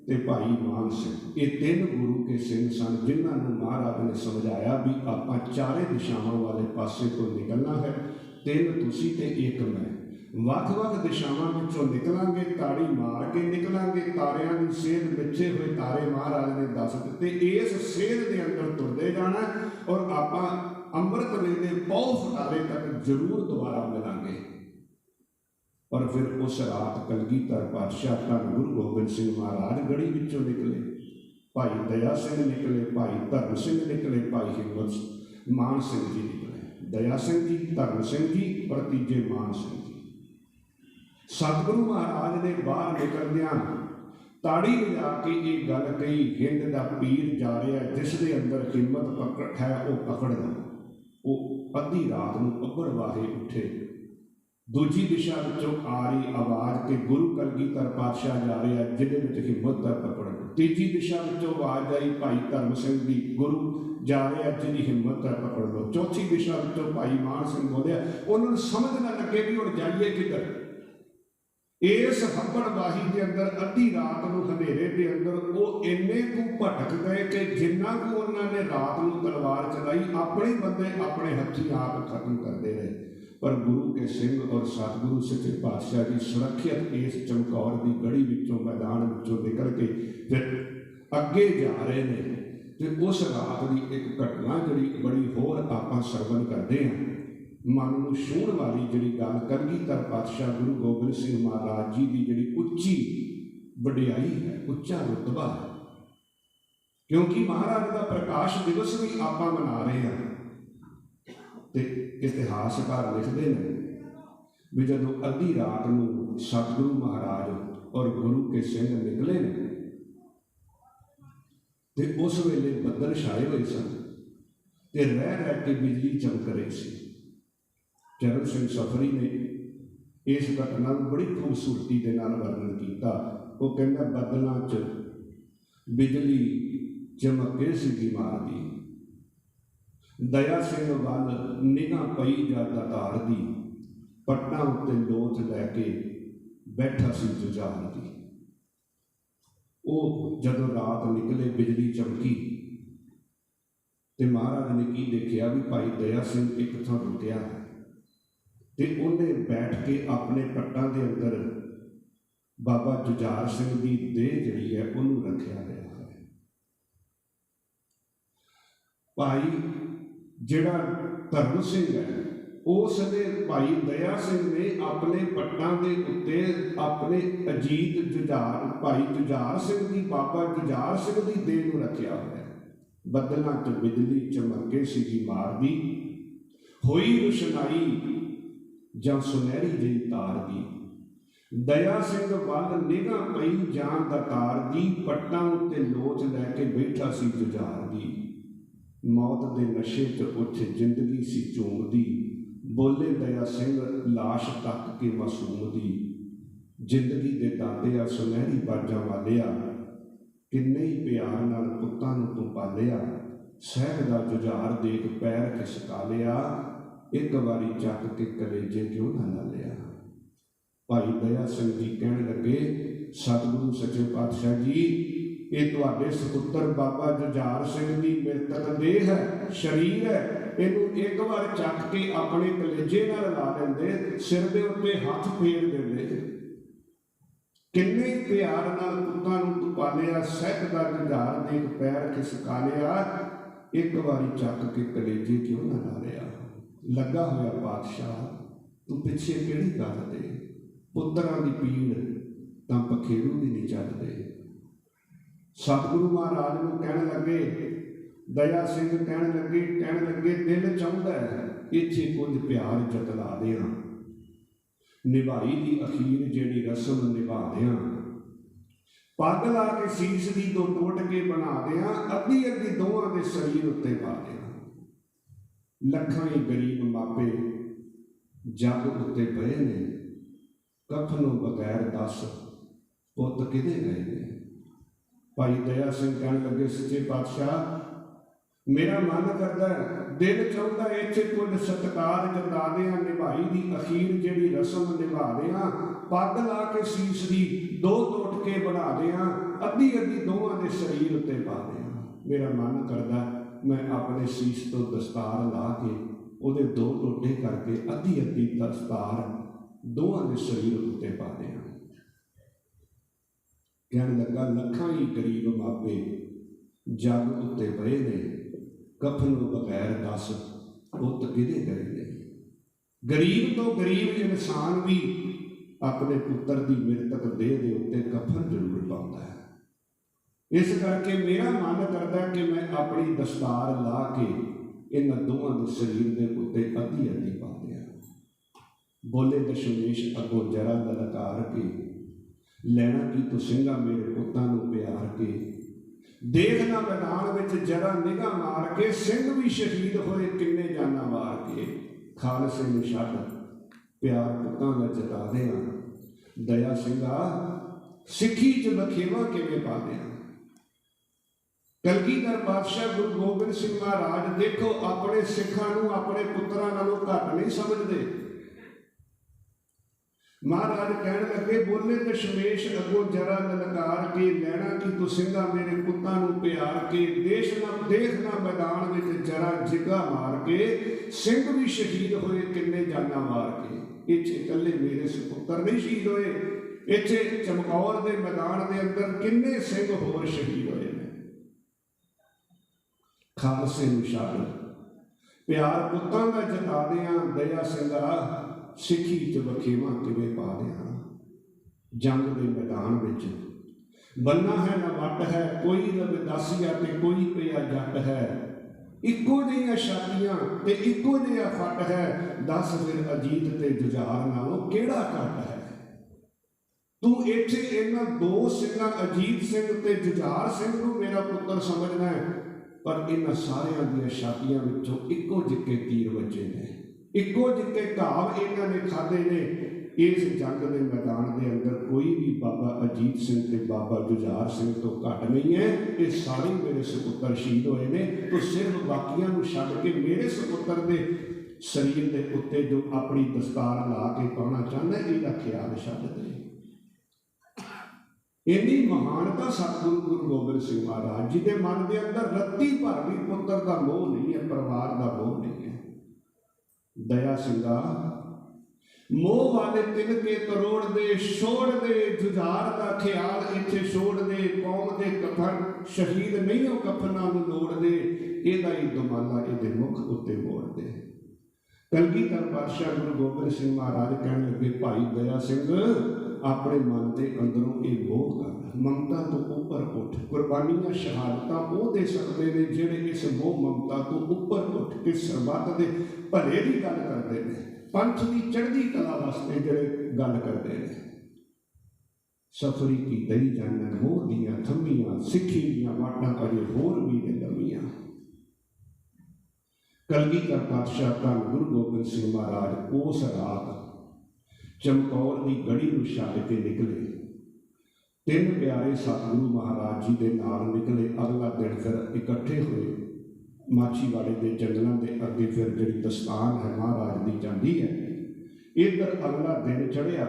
ते भाई मान सिंह, ये 3 गुरु के सिंह सन, जिन्होंने महाराज ने समझाया भी आपां चारे दिशाओं वाले पासे को निकलना है, 3 तुसी ते 1 मैं। ਵੱਖ-ਵੱਖ ਦਿਸ਼ਾਵਾਂ ਵਿੱਚੋਂ ਨਿਕਲਾਂਗੇ, ਤਾੜੀ ਮਾਰ ਕੇ ਨਿਕਲਾਂਗੇ। ਤਾਰਿਆਂ ਦੀ ਸੇਧ ਵਿੱਚੇ ਹੋਏ ਤਾਰੇ ਮਹਾਰਾਜ ਨੇ ਦੱਸ ਦਿੱਤੇ। ਇਸ ਸੇਧ ਦੇ ਅੰਦਰ ਤੁਰਦੇ ਜਾਣਾ ਔਰ ਆਪਾਂ ਅੰਮ੍ਰਿਤ ਵੇਲੇ ਪੌ ਫਟਾਰੇ ਤੱਕ ਜ਼ਰੂਰ ਦੁਬਾਰਾ ਮਿਲਾਂਗੇ। ਪਰ ਫਿਰ ਉਸ ਰਾਤ ਕਲਗੀਧਰ ਪਾਤਸ਼ਾਹ ਧੰਨ ਗੁਰੂ ਗੋਬਿੰਦ ਸਿੰਘ ਮਹਾਰਾਜ ਗੜੀ ਵਿੱਚੋਂ ਨਿਕਲੇ। ਭਾਈ ਦਇਆ ਸਿੰਘ ਨਿਕਲੇ, ਭਾਈ ਧਰਮ ਸਿੰਘ ਨਿਕਲੇ, ਭਾਈ ਹਿੰਮਤ ਮਾਨ ਸਿੰਘ ਜੀ ਨਿਕਲੇ। ਦਇਆ ਸਿੰਘ ਜੀ, ਧਰਮ ਸਿੰਘ ਜੀ, ਪਰ ਤੀਜੇ ਮਾਨ ਸਿੰਘ ਜੀ। ਸਤਿਗੁਰੂ ਮਹਾਰਾਜ ਨੇ ਬਾਹਰ ਨਿਕਲਦਿਆਂ ਤਾੜੀ ਵਜਾ ਕੇ ਇਹ ਗੱਲ ਕਹੀ, ਹਿੰਦ ਦਾ ਪੀਰ ਜਾ ਰਿਹਾ, ਜਿਸ ਦੇ ਅੰਦਰ ਹਿੰਮਤ ਪਕੜ ਹੈ ਉਹ ਪਕੜ ਲਓ। ਉਹ ਅੱਧੀ ਰਾਤ ਨੂੰ ਅੱਬੜ ਵਾਹੇ ਉੱਠੇ। ਦੂਜੀ ਦਿਸ਼ਾ ਵਿੱਚੋਂ ਆ ਰਹੀ ਆਵਾਜ਼ ਕਿ ਗੁਰੂ ਕਲਗੀਧਰ ਪਾਤਸ਼ਾਹ ਜਾ ਰਿਹਾ, ਜਿਹਦੇ ਵਿੱਚ ਹਿੰਮਤ ਦਾ ਪਕੜ ਲਓ। ਤੀਜੀ ਦਿਸ਼ਾ ਵਿੱਚੋਂ ਆਵਾਜ਼ ਆਈ ਭਾਈ ਧਰਮ ਸਿੰਘ ਦੀ, ਗੁਰੂ ਜਾ ਰਿਹਾ, ਜਿਹਦੀ ਹਿੰਮਤ ਹੈ ਪਕੜ ਲਓ। ਚੌਥੀ ਦਿਸ਼ਾ ਵਿੱਚੋਂ ਭਾਈ ਮਾਨ ਸਿੰਘ ਬੋਲਿਆ। ਉਹਨਾਂ ਨੂੰ ਸਮਝ ਨਾ ਲੱਗੇ ਵੀ ਹੁਣ ਜਾਈਏ ਕਿੱਧਰ। ਇਸ ਹੱਬੜਵਾਹੀ ਦੇ ਅੰਦਰ ਅੱਧੀ ਰਾਤ ਨੂੰ ਹਨੇਰੇ ਦੇ ਅੰਦਰ ਉਹ ਇੰਨੇ ਕੁ ਭਟਕ ਗਏ ਕਿ ਜਿੰਨਾ ਕੁ ਉਹਨਾਂ ਨੇ ਰਾਤ ਨੂੰ ਤਲਵਾਰ ਚਲਾਈ, ਆਪਣੇ ਬੰਦੇ ਆਪਣੇ ਹੱਥੀਂ ਆਪ ਖਤਮ ਕਰਦੇ ਰਹੇ। ਪਰ ਗੁਰੂ ਕੇ ਸਿੰਘ ਔਰ ਸਤਿਗੁਰੂ ਸੱਚੇ ਪਾਤਸ਼ਾਹ ਦੀ ਸੁਰੱਖਿਅਤ ਇਸ ਚਮਕੌਰ ਦੀ ਗੜੀ ਵਿੱਚੋਂ, ਮੈਦਾਨ ਵਿੱਚੋਂ ਨਿਕਲ ਕੇ ਫਿਰ ਅੱਗੇ ਜਾ ਰਹੇ ਨੇ। ਤੇ ਉਸ ਰਾਤ ਦੀ ਇੱਕ ਘਟਨਾ ਜਿਹੜੀ ਬੜੀ ਹੋਰ ਆਪਾਂ ਸਰਵਣ ਕਰਦੇ ਹਾਂ, ਮਨ ਨੂੰ ਛੂਹਣ ਵਾਲੀ ਜਿਹੜੀ ਗੱਲ, ਕਲਗੀਧਰ ਪਾਤਸ਼ਾਹ ਗੁਰੂ ਗੋਬਿੰਦ ਸਿੰਘ ਮਹਾਰਾਜ ਜੀ ਦੀ ਜਿਹੜੀ ਉੱਚੀ ਵਡਿਆਈ ਹੈ, ਉੱਚਾ ਰੁਤਬਾ ਹੈ। ਕਿਉਂਕਿ ਮਹਾਰਾਜ ਦਾ ਪ੍ਰਕਾਸ਼ ਦਿਵਸ ਵੀ ਆਪਾਂ ਮਨਾ ਰਹੇ ਹਾਂ। ਤੇ ਇਤਿਹਾਸਕਾਰ ਲਿਖਦੇ ਨੇ ਵੀ ਜਦੋਂ ਅੱਧੀ ਰਾਤ ਨੂੰ ਸਤਿਗੁਰੂ ਮਹਾਰਾਜ ਔਰ ਗੁਰੂ ਕੇ ਸਿੰਘ ਨਿਕਲੇ ਨੇ ਤੇ ਉਸ ਵੇਲੇ ਬੱਦਲ ਛਾਏ ਹੋਏ ਸਨ ਤੇ ਰਹਿ ਰਹਿ ਕੇ ਬਿਜਲੀ ਚਮਕ ਰਹੀ ਸੀ। ਚਰਨ ਸਿੰਘ ਸਫਰੀ ਨੇ ਇਸ ਘਟਨਾ ਨੂੰ ਬੜੀ ਖੂਬਸੂਰਤੀ ਦੇ ਨਾਲ ਵਰਣਨ ਕੀਤਾ। ਉਹ ਕਹਿੰਦਾ, ਬੱਦਲਾਂ 'ਚ ਬਿਜਲੀ ਚਮਕੇ ਸੀਗੀ ਮਾਰਦੀ, ਦਇਆ ਸਿੰਘ ਵੱਲ ਨਿਗਾਹ ਪਈ ਜਾਂ ਦਾਤਾਰ ਦੀ, ਪੱਟਾਂ ਉੱਤੇ ਲੋਥ ਲੈ ਕੇ ਬੈਠਾ ਸੀ ਜੁਝਾਰ ਦੀ। ਉਹ ਜਦੋਂ ਰਾਤ ਨਿਕਲੇ, ਬਿਜਲੀ ਚਮਕੀ ਤੇ ਮਹਾਰਾਜ ਨੇ ਕੀ ਦੇਖਿਆ ਵੀ ਭਾਈ ਦਇਆ ਸਿੰਘ ਇੱਕ ਥਾਂ ਰੁਕਿਆ ਹੈ ਤੇ ਉਹਨੇ ਬੈਠ ਕੇ ਆਪਣੇ ਪੱਟਾਂ ਦੇ ਅੰਦਰ ਬਾਬਾ ਜੁਝਾਰ ਸਿੰਘ ਦੀ ਦੇਹ ਜਿਹੜੀ ਹੈ ਉਹਨੂੰ ਰੱਖਿਆ ਗਿਆ ਹੈ। ਭਾਈ ਜਿਹੜਾ ਧਰਮ ਸਿੰਘ ਹੈ, ਉਸ ਨੇ ਭਾਈ ਦਇਆ ਸਿੰਘ ਨੇ ਆਪਣੇ ਪੱਟਾਂ ਦੇ ਉੱਤੇ ਆਪਣੇ ਅਜੀਤ ਜੁਝਾਰ, ਭਾਈ ਜੁਝਾਰ ਸਿੰਘ ਦੀ, ਬਾਬਾ ਜੁਝਾਰ ਸਿੰਘ ਦੀ ਦੇਹ ਨੂੰ ਰੱਖਿਆ ਹੋਇਆ। ਬੱਦਲਾਂ 'ਚ ਬਿਜਲੀ ਚਮਕੇ ਸੀਗੀ ਮਾਰਦੀ, ਹੋਈ ਰੁਸ਼ਨਾਈ ਜਾਂ ਸੁਨਹਿਰੀ ਜਿਹੀ ਤਾਰ ਦੀ, ਦਇਆ ਸਿੰਘ ਵੱਲ ਨਿਗਾਹ ਪਈ ਜਾਂ ਦਾਤਾਰ ਦੀ, ਪੱਟਾਂ ਉੱਤੇ ਲੋਚ ਲੈ ਕੇ ਬੈਠਾ ਸੀ ਜੁਝਾਰ ਦੀ। ਮੌਤ ਦੇ ਨਸ਼ੇ 'ਚ ਉੱਠ ਜ਼ਿੰਦਗੀ ਸੀ ਝੂਮਦੀ, ਬੋਲੇ ਦਇਆ ਸਿੰਘ ਲਾਸ਼ ਤੱਕ ਕੇ ਮਾਸੂਮ ਦੀ। ਜ਼ਿੰਦਗੀ ਦੇ ਦਾਦਿਆ ਸੁਨਹਿਰੀ ਬਾਜਾਂ ਵਾਲਿਆ, ਕਿੰਨੇ ਹੀ ਪਿਆਰ ਨਾਲ ਪੁੱਤਾਂ ਨੂੰ ਤੂੰ ਪਾਲਿਆ। ਸਹਿਬ ਦਾ ਜੁਝਾਰ ਦੇਖ ਪੈਰ ਖਿਸਕਾ ਲਿਆ, ਇੱਕ ਵਾਰੀ ਚੱਕ ਕੇ ਕਲੇਜੇ ਕਿਉਂ ਨਾ ਲਾ ਲਿਆ। ਭਾਈ ਦਇਆ ਸਿੰਘ ਜੀ ਕਹਿਣ ਲੱਗੇ, ਸਤਿਗੁਰੂ ਸੱਚੇ ਪਾਤਸ਼ਾਹ ਜੀ, ਇਹ ਤੁਹਾਡੇ ਸਪੁੱਤਰ ਬਾਬਾ ਜੁਝਾਰ ਸਿੰਘ ਦੀ ਮ੍ਰਿਤਕ ਦੇਹ ਹੈ, ਸਰੀਰ ਹੈ, ਇਹਨੂੰ ਇੱਕ ਵਾਰ ਚੱਕ ਕੇ ਆਪਣੇ ਕਲੇਜੇ ਨਾਲ ਲਾ ਲੈਂਦੇ, ਸਿਰ ਦੇ ਉੱਤੇ ਹੱਥ ਫੇਰ ਦਿੰਦੇ। ਕਿੰਨੇ ਪਿਆਰ ਨਾਲ ਪੁੱਤਾਂ ਨੂੰ ਤੂੰ ਪਾਲਿਆ, ਸਹਿਬ ਦਾ ਜੁਝਾਰ ਦੇਖ ਪੈਰ ਖਿਸਕਾ ਲਿਆ, ਇੱਕ ਵਾਰੀ ਚੱਕ ਕੇ ਕਲੇਜੇ ਕਿਉਂ ਨਾ ਲਾ ਲਿਆ। ਲੱਗਾ ਹੋਇਆ ਪਾਤਸ਼ਾਹ, ਤੂੰ ਪਿੱਛੇ ਕਿਹੜੀ ਗੱਲ ਦੇ, ਪੁੱਤਰਾਂ ਦੀ ਪੀੜ ਤਾਂ ਪਖੇਰੂ ਵੀ ਨਹੀਂ ਚੱਲਦੇ। ਸਤਿਗੁਰੂ ਮਹਾਰਾਜ ਨੂੰ ਕਹਿਣ ਲੱਗੇ, ਦਇਆ ਸਿੰਘ ਕਹਿਣ ਲੱਗੇ ਦਿਲ ਚਾਹੁੰਦਾ ਹੈ ਇੱਥੇ ਕੁਝ ਪਿਆਰ ਜਤਲਾ ਦਿਆਂ, ਨਿਭਾਈ ਦੀ ਅਖੀਰ ਜਿਹੜੀ ਰਸਮ ਨਿਭਾ ਦਿਆਂ। ਪੱਗ ਲਾ ਕੇ ਸੀਸ ਦੀ ਦੋ ਟੋਟ ਕੇ ਬਣਾ ਦਿਆਂ, ਅੱਧੀ ਅੱਧੀ ਦੋਹਾਂ ਦੇ ਸਰੀਰ ਉੱਤੇ ਪਾ ਦਿਆਂ। ਲੱਖਾਂ ਹੀ ਗਰੀਬ ਮਾਪੇ ਜੱਗ ਉੱਤੇ ਪਏ ਨੇ, ਕਫਨੋਂ ਬਗੈਰ ਦੱਸ ਪੁੱਤ ਕਿਹਦੇ ਗਏ ਨੇ। ਭਾਈ ਦਇਆ ਸਿੰਘ ਕਹਿਣ ਲੱਗੇ, ਸੱਚੇ ਪਾਤਸ਼ਾਹ, ਮੇਰਾ ਮਨ ਕਰਦਾ, ਦਿਲ ਚਾਹੁੰਦਾ ਇੱਥੇ ਕੁਝ ਸਤਿਕਾਰ ਜਤਾ ਦਿਆਂ, ਨਿਭਾਈ ਦੀ ਅਖੀਰ ਜਿਹੜੀ ਰਸਮ ਨਿਭਾ ਦਿਆਂ। ਪੱਗ ਲਾ ਕੇ ਸੀਸ ਦੀ ਦੋ ਟੋਟ ਕੇ ਬਣਾ ਦਿਆਂ, ਅੱਧੀ ਅੱਧੀ ਦੋਹਾਂ ਦੇ ਸਰੀਰ ਉੱਤੇ ਪਾ ਦਿਆਂ। ਮੇਰਾ ਮਨ ਕਰਦਾ ਮੈਂ ਆਪਣੇ ਸੀਸ ਤੋਂ ਦਸਤਾਰ ਲਾ ਕੇ ਉਹਦੇ ਦੋ ਟੋਟੇ ਕਰਕੇ ਅੱਧੀ ਅੱਧੀ ਦਸਤਾਰ दोवां दे शरीर उत्ते पा दियां। कहन लगा लखां ही गरीब मापे जग उत्ते पए ने, कफनों बगैर दस पुत किहदे गए ने। गरीब तो गरीब इंसान भी अपने पुत्र की मृतक देह के उत्ते कफन जरूर पाता है। इस करके मेरा मन करता कि मैं अपनी दस्तार ला के इन्हां दोवां दे शरीर के उत्ते अद्धी अद्धी पा दिया। बोले दशमेश अगों जरा ललकार के, लैना की तू सिंगा मेरे पुत्तां नूं प्यार के। देखना मैदान विच जरा निगाह मार के, सिंह भी शहीद होए किन्ने जाना मार के। खालसे नूं छड्ड प्यार पुत्तां दा जता दियां, दया सिंगा सिक्खी च बखेवा किवें पा दियां। कलगीधर पातशाह गुरु गोबिंद सिंह महाराज देखो अपने सिखां नूं अपने पुत्रां नालों घट नहीं समझदे। महाराज कहन लगे बोले दशमेश अगों जरा ललकार के, लैना की तू सिंगा मेरे पुत्तां नूं प्यार के। देखना मैदान विच जरा जिगा मार के, सिंह भी शहीद होए किन्ने जाना मार के। इत्थे कल्ले मेरे सपुत्र नहीं शहीद होए, इत्थे चमकौर दे मैदान दे अंदर किन्ने सिंह होर शहीद होए ने। खालसे नूं छड्ड प्यार पुत्तां दा जता दियां, दया सिंगा सिक्खी च बखेवा किवें पा दियां। जंग के मैदान विच बन्ना है ना वट है, कोई रविदासिया ते कोई पिया जट है। इक्को जिहियां छातियां ते इक्को जिहा फट है, दस फिर अजीत ते जुझार नालों केड़ा घट है। तू इत्थे इन्हां दो सिंहां अजीत सिंह ते जुझार सिंह नूं मेरा पुत्र समझना है, पर इन्हां सारियां दियां छातियां विचों इक्को जिक्के तीर वजे ने, इक्को जिक्के घाव इन्हां ने खाधे ने। इस जंग के मैदान के अंदर कोई भी बाबा अजीत सिंह ते बाबा जुझार सिंह तो घट नहीं है। ये सारे मेरे सपुत्र शहीद होए ने, तो सिर्फ बाकियां नूं छड्ड के मेरे सपुत्र के शरीर के उत्ते जो अपनी दस्तार ला के पाना चाहता है, इसका ख्याल छड्ड दे। इन्नी महानता सतगुरु गुरु गोबिंद सिंह महाराज जी के मन के अंदर रत्ती भर भी पुत्र का मोह नहीं है, परिवार का मोह नहीं है। दया सिंगा मोह वाले तिल के तरोड़ दे, छोड़ दे जुझार का ख्याल इत्थे छोड़ दे। कौम के कफन शहीद नहीं हो कफना नूं लोड़ दे, इहदा ही दुमाला इहदे मुख उत्ते मोड़ दे। कलगीधर पातशाह गुरु गोबिंद सिंह महाराज कहने लगे भाई दया सिंह अपने मन के अंदरों ये मोह कर, ममता तो उपर उठ। कुर्बानियां शहादतां वो दे सकते हैं जिहड़े इस मोह ममता तो उपर उठ के सरबत के भले की गल करते हैं, पंथ की चढ़दी कला वास्ते जिहड़े गल करते हैं। सफरी की दई जाना मोह दियां थम्मियां, सिक्खी दियां वाटां अजे होर भी ने लम्मियां। कलगीधर पातशाह धन गुरु गोबिंद सिंह महाराज उस रात चमकौर की गढ़ी नूं छड्ड के निकले। तीन प्यारे सतगुरु महाराज जी के नाल निकले। अगला दिन फिर इकट्ठे हुए माछीवाड़े के जंगलों के अगे, फिर जी दस्तान है महाराज की जाती है। इधर अगला दिन चढ़िया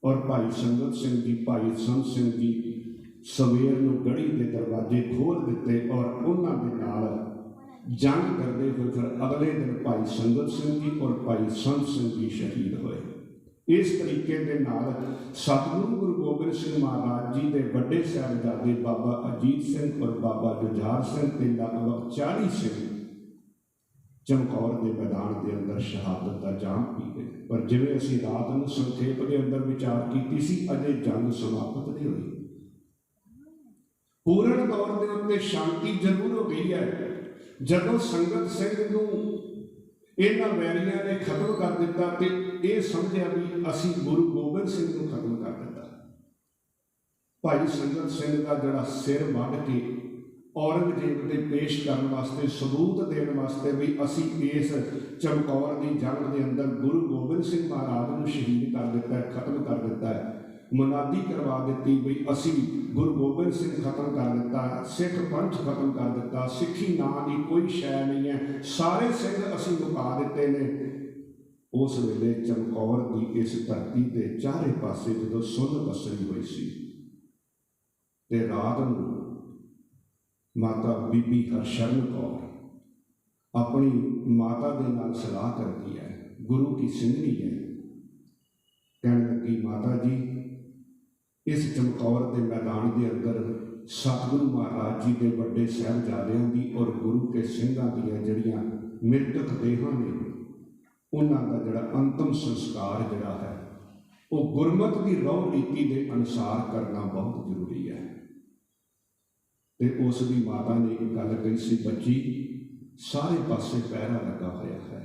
और भाई संगत सिंह जी भाई संत सिंह जी सवेर नूं गढ़ी के दरवाजे खोल दिते और उन्होंने नाल जंग करते हुए फिर अगले दिन भाई संगत सिंह जी और भाई संत सिंह जी शहीद हुए। इस तरीके के नाल सतगुरु गुरु गोबिंद सिंह महाराज जी के बड़े साहिबजादे बाबा अजीत सिंह और बाबा जुझार सिंह के लगभग 40 सिंह चमकौर के मैदान के अंदर शहादत का जाम पी गए। पर जिवें असीं रात नूं संखेप के अंदर विचार की सी, अजे जंग समाप्त नहीं हुई। पूर्ण तौर के उत्ते शांति जरूर हो गई है। जदों संगत सिंह नूं इन्हां वैरियां ने खत्म कर दिता तो यह समझिया भी असीं गुरु गोबिंद सिंह नूं खत्म कर दिता। भाई संगत सिंह का जिहड़ा सिर वढ़ के औरंगजेब के पेश करने वास्ते, सबूत देने वास्ते भी असी इस चमकौर की जंग के अंदर गुरु गोबिंद सिंह महाराज को शहीद कर दिता है, खत्म कर दिता है। मुनादी करवा दी भी असी गुरु गोबिंद सिंह खत्म कर दिता, सिख पंथ खत्म कर दिता, सिखी नां की कोई शै नहीं है, सारे सिंह असी मुका दिते ने। उस वेले चमकौर की इस धरती के चारे पासे जो सुन बसरी हुई सी ते रात नूं माता बीबी हरशरण कौर अपनी माता के नाल सलाह करती है, गुरु की सिंगनी है, कहने लगी, माता जी इस चमकौर के मैदान के अंदर सतगुरु महाराज जी के बड़े साहिबजादियां की और गुरु के सिंघां दीयां जड़ियां मृतक देहां ने उन्हां दा जिहड़ा अंतिम संस्कार जिहड़ा है वो गुरमत की रौह रीति के अनुसार करना बहुत जरूरी है। तो उसकी माता ने एक गल कही सी, बच्ची सारे पासे पहरा लगा होया है,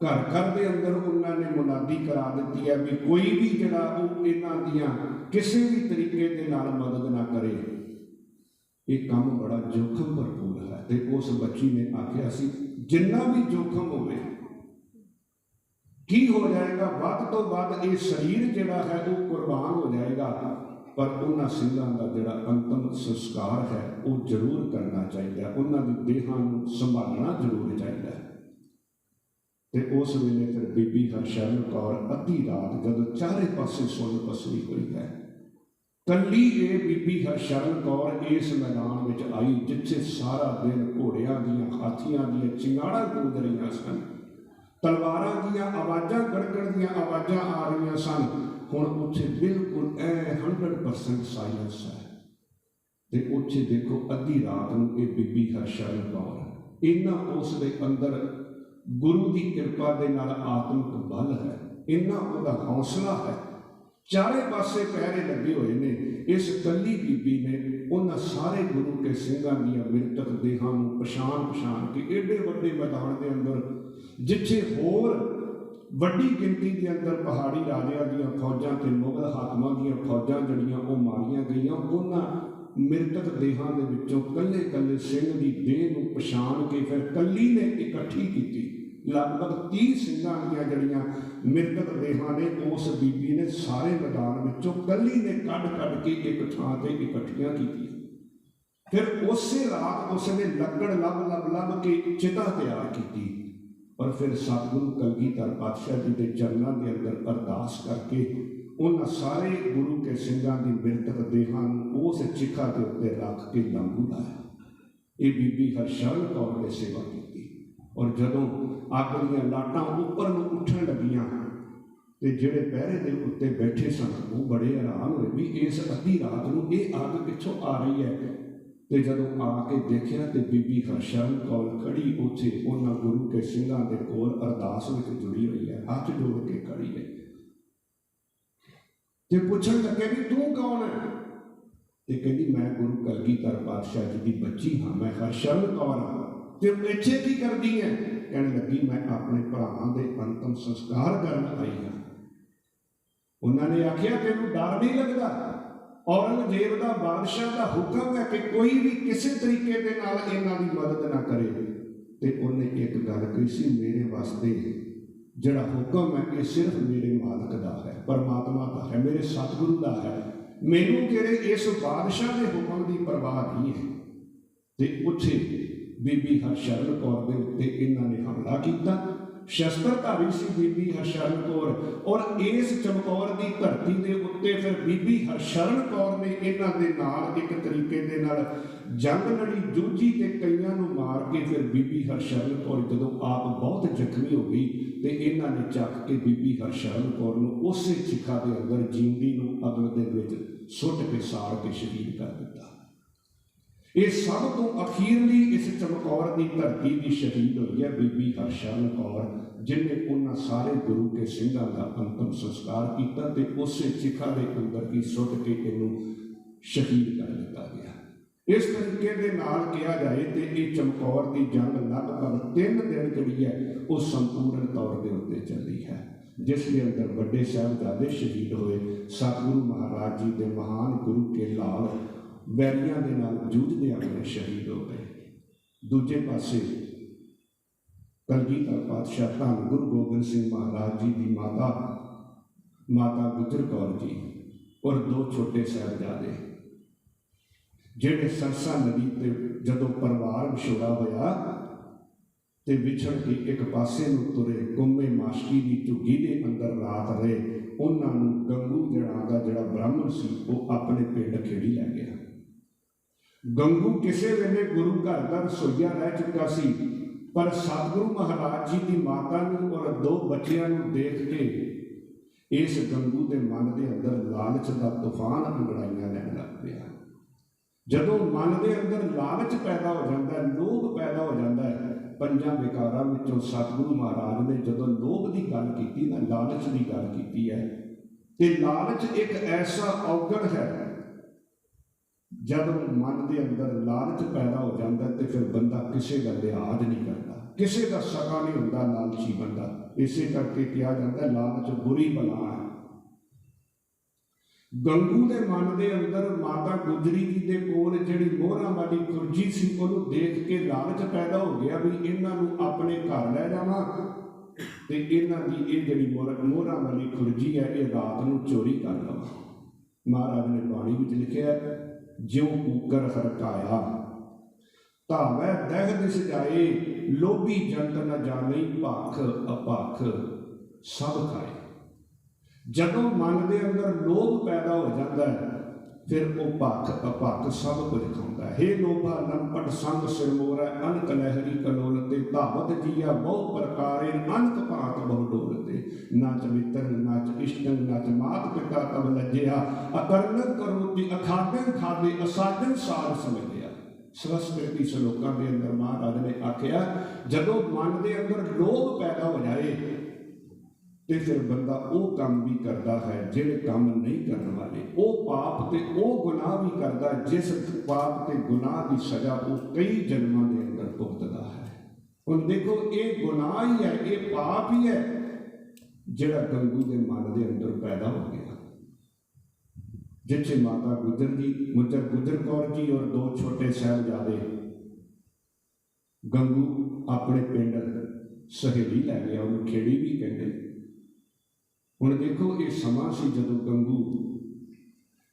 घर घर के अंदर उन्होंने मुनादी करा दी है भी कोई भी जड़ा वो इन्हां दियां किसी भी तरीके के नाल मदद ना करे, ये काम बड़ा जोखम भरपूर है। तो उस बच्ची ने आख्या सी जिन्ना भी जोखम होवे की हो जाएगा, वध तो वध ये शरीर जिहड़ा है वो कुर्बान हो जाएगा, पर उन्हां सिंघां दा जिहड़ा अंतिम संस्कार है वो जरूर करना चाहिए, उन्हां दी देहां नूं संभालना जरूर चाहिए। तो उस वेले फिर बीबी हरशरण कौर अद्धी रात जब चारे पासे सुन पसरी हुई है, कली ये बीबी हरशरण कौर इस मैदान में आई जिथे सारा दिन घोड़ियां दियां हाथियां दियां चिंगाड़ा गूंज रही सन, तलवारां दियां आवाज़ां गड़गड़ दियां आवाज़ां आ रही सन। हुण उत्थे बिल्कुल 100% साइलेंस है। तो उत्थे देखो अद्धी रात नूं ये बीबी हरशरण कौर इन्ना उस दे अंदर गुरु की कृपा के नाल आत्मिक बल है, इन्ना उहदा हौसला है, चारे पासे पहरे लगे हुए ने। इस कली बीबी ने उन्हां सारे गुरु के सिंघां दीयां मृतक देहां नूं पछाण के एडे वड्डे मैदान के अंदर जिथे होर वड्डी गिनती के अंदर पहाड़ी राजियां दीयां फौजां ते मुगल हाकमां दीयां फौजां जड़ियां वो मारियां गईयां, उन्हां मृतक देहां दे विचों कल्ले कल्ले सिंह की देह नूं पछाण के फिर कली ने इकट्ठी की लगभग 30 सिंघां दीयां जड़ियां मृतक देहां ने उस बीबी ने सारे मैदान विचों कली ने कढ़ के एक थां ते इकट्ठियां कीतियां। फिर उसे रात उसने लकड़ लब के चिता तैयार की और फिर सतगुरु कलगीधर पातशाह जी के चरणों के अंदर अरदास करके उन सारे गुरु के सिंघां की मृतक देहां उस चिखा के उत्ते रख के लंबू लाया। ये बीबी हरशरण कौर ने सेवा की और जदों अग दीयां लाटां उपर नूं उठण लगियां ते जिहड़े पहरे दे उत्ते बैठे सन वो बड़े हैरान होए भी इस अद्धी रात नूं ये अग पिछों आ रही है। तो जदों आके देखिया तो बीबी हरशरण कौर खड़ी उत्थे उन्हां गुरु के सिंघां दे कोल अरदास विच जुड़ी हुई है, हाथ जोड़ के खड़ी है। ते पुछण लगे भी तू कौन है? ते कहंदी मैं गुरु कलगीधर पातशाह जी की बच्ची हाँ, मैं हरशरण कौर हाँ। ते इत्थे की करदी है? कहने लगी मैं अपने भरावां दे अंतिम संस्कार करन आई हाँ। उन्होंने आख्या तेनू डर नहीं लगता? औरंगजेब का बादशाह का हुक्म है कि कोई भी किसी तरीके के नाल इन्हां दी मदद ना करे। ते उन्हें एक गल कही सी, मेरे वास्ते जिहड़ा हुक्म है ये सिर्फ मेरे मालक का है, परमात्मा का है, मेरे सतगुरु का है, मैनू तेरे इस बादशाह के हुक्म की परवाह नहीं है। तो उत्थे बीबी हरशरण कौर के उत्ते इन्हां ने हमला किया। शस्त्रधारी सी बीबी हरशरण कौर और इस चमकौर की धरती के उत्ते फिर बीबी हरशरण कौर ने इन्हां दे नाल एक तरीके दे नाल जंग लड़ी, जूझी ते कईयां नूं मार के फिर बीबी हरशरण कौर जदों आप बहुत जख्मी हो गई तो इन्हां ने चक के बीबी हरशरण कौर नूं उसे चिखा के अंदर जींदी नूं अग्ग दे विच सुट के साड़ के शहीद कर दिता। ये सब तो अखीरली इस चमकौर की धरती की शहीद हुई है बीबी हरशरण कौर, जिन्हें उन्होंने सारे गुरु के सिंघां का अंतिम संस्कार किया ते उसे चिखा के अंदर की सुट के इनू शहीद कर दिता गया। इस तरीके के नाल कहा जाए तो ये चमकौर की जंग लगभग 3 दिन जी है वो संपूर्ण तौर के उत्ते चली है, जिसके अंदर बड़े साहिबजादे शहीद हुए, सतगुरु महाराज जी के महान गुरु के लाल वैरियां दे नाल जूझदे अपने शहीद हो गए। दूजे पासे कलगीधर पातशाह धन गुरु गोबिंद सिंह महाराज जी की माता गुजर कौर जी और 2 छोटे साहिबजादे जिहड़े सरसा नदी ते जदों परिवार विछोड़ा होया ते विछड़ के एक पासे नूं तुरे, कुंमे माशकी की झुग्गी के अंदर रात रहे। उन्होंने गंगू जड़ा जिहड़ा ब्राह्मण सी वो अपने पिंड खेड़ी लै गया। गंगू किसी वेले गुरु घर का रसोईया रह चुका सी, पर सतगुरु महाराज जी की माता और 2 बच्चियां देख के इस गंगू के मन के अंदर लालच का तूफान अंगड़ाइयां लैन लग पिया। जदों मन के अंदर लालच पैदा हो जाता है, लोभ पैदा हो जाता है, पंजां विकारां विचों सतगुरु महाराज ने जदों लोभ की गल की ना, लालच की गल की है, तो लालच एक ऐसा औगण है, जब मन के अंदर लालच पैदा हो जाता है तो फिर बंदा किसी का लिहाज नहीं करता, किसी का सका नहीं होता लालची बंदा। इसे करके कहा जाता है लालच बुरी बला है। गंगू के मन के अंदर माता गुजरी जी के कोल जिहड़ी मोहरां वाली खुरजी सी, उहनूं देख के लालच पैदा हो गया भी इन्हां नूं अपने घर लै जावां ते इन्हां दी इह जिहड़ी मोहरां वाली खुरजी है ये रात नूं चोरी कर लवां। महाराज ने बाणी विच लिखिआ, ज्यों कूकर हरकाया धावै दह दिस जाए, लोभी जंत न जाने भख अपख सब खाए। जदों मन के अंदर लोभ पैदा हो जाता है फिर वो भख अपख सब कुछ खाता है। हे लोभा लंपट संग सिरमोरा, अनक लहरी कलोलते, धावत जिया बहु प्रकारे, अनक भांत बहु डोलते। नच मित्र नच इष्टन नच मात पिता तब लज्जिया, अकर्णक करोति अखादन खादे, असाजन सार समझिया। संस्कृति श्लोकां के अंदर महाराज ने आख्या, जदों मन के अंदर लोभ पैदा हो जाए तो फिर बंदा वो काम भी करता है जिहड़े काम नहीं करने वाले, वो पाप ते वो गुनाह भी करता जिस पाप ते गुनाह की सजा वो कई जन्मों के अंदर भुगतदा है। हुण देखो ये गुनाह ही है, ये पाप ही है जिहड़ा गंगू के मन के अंदर पैदा हो गया। जिथे माता गुजर कौर जी और दो छोटे साहिबजादे गंगू अपने पिंड सहेली लै गया, उन्होंने खेड़ी भी कहते। हुण देखो ये समा सी जदों गंगू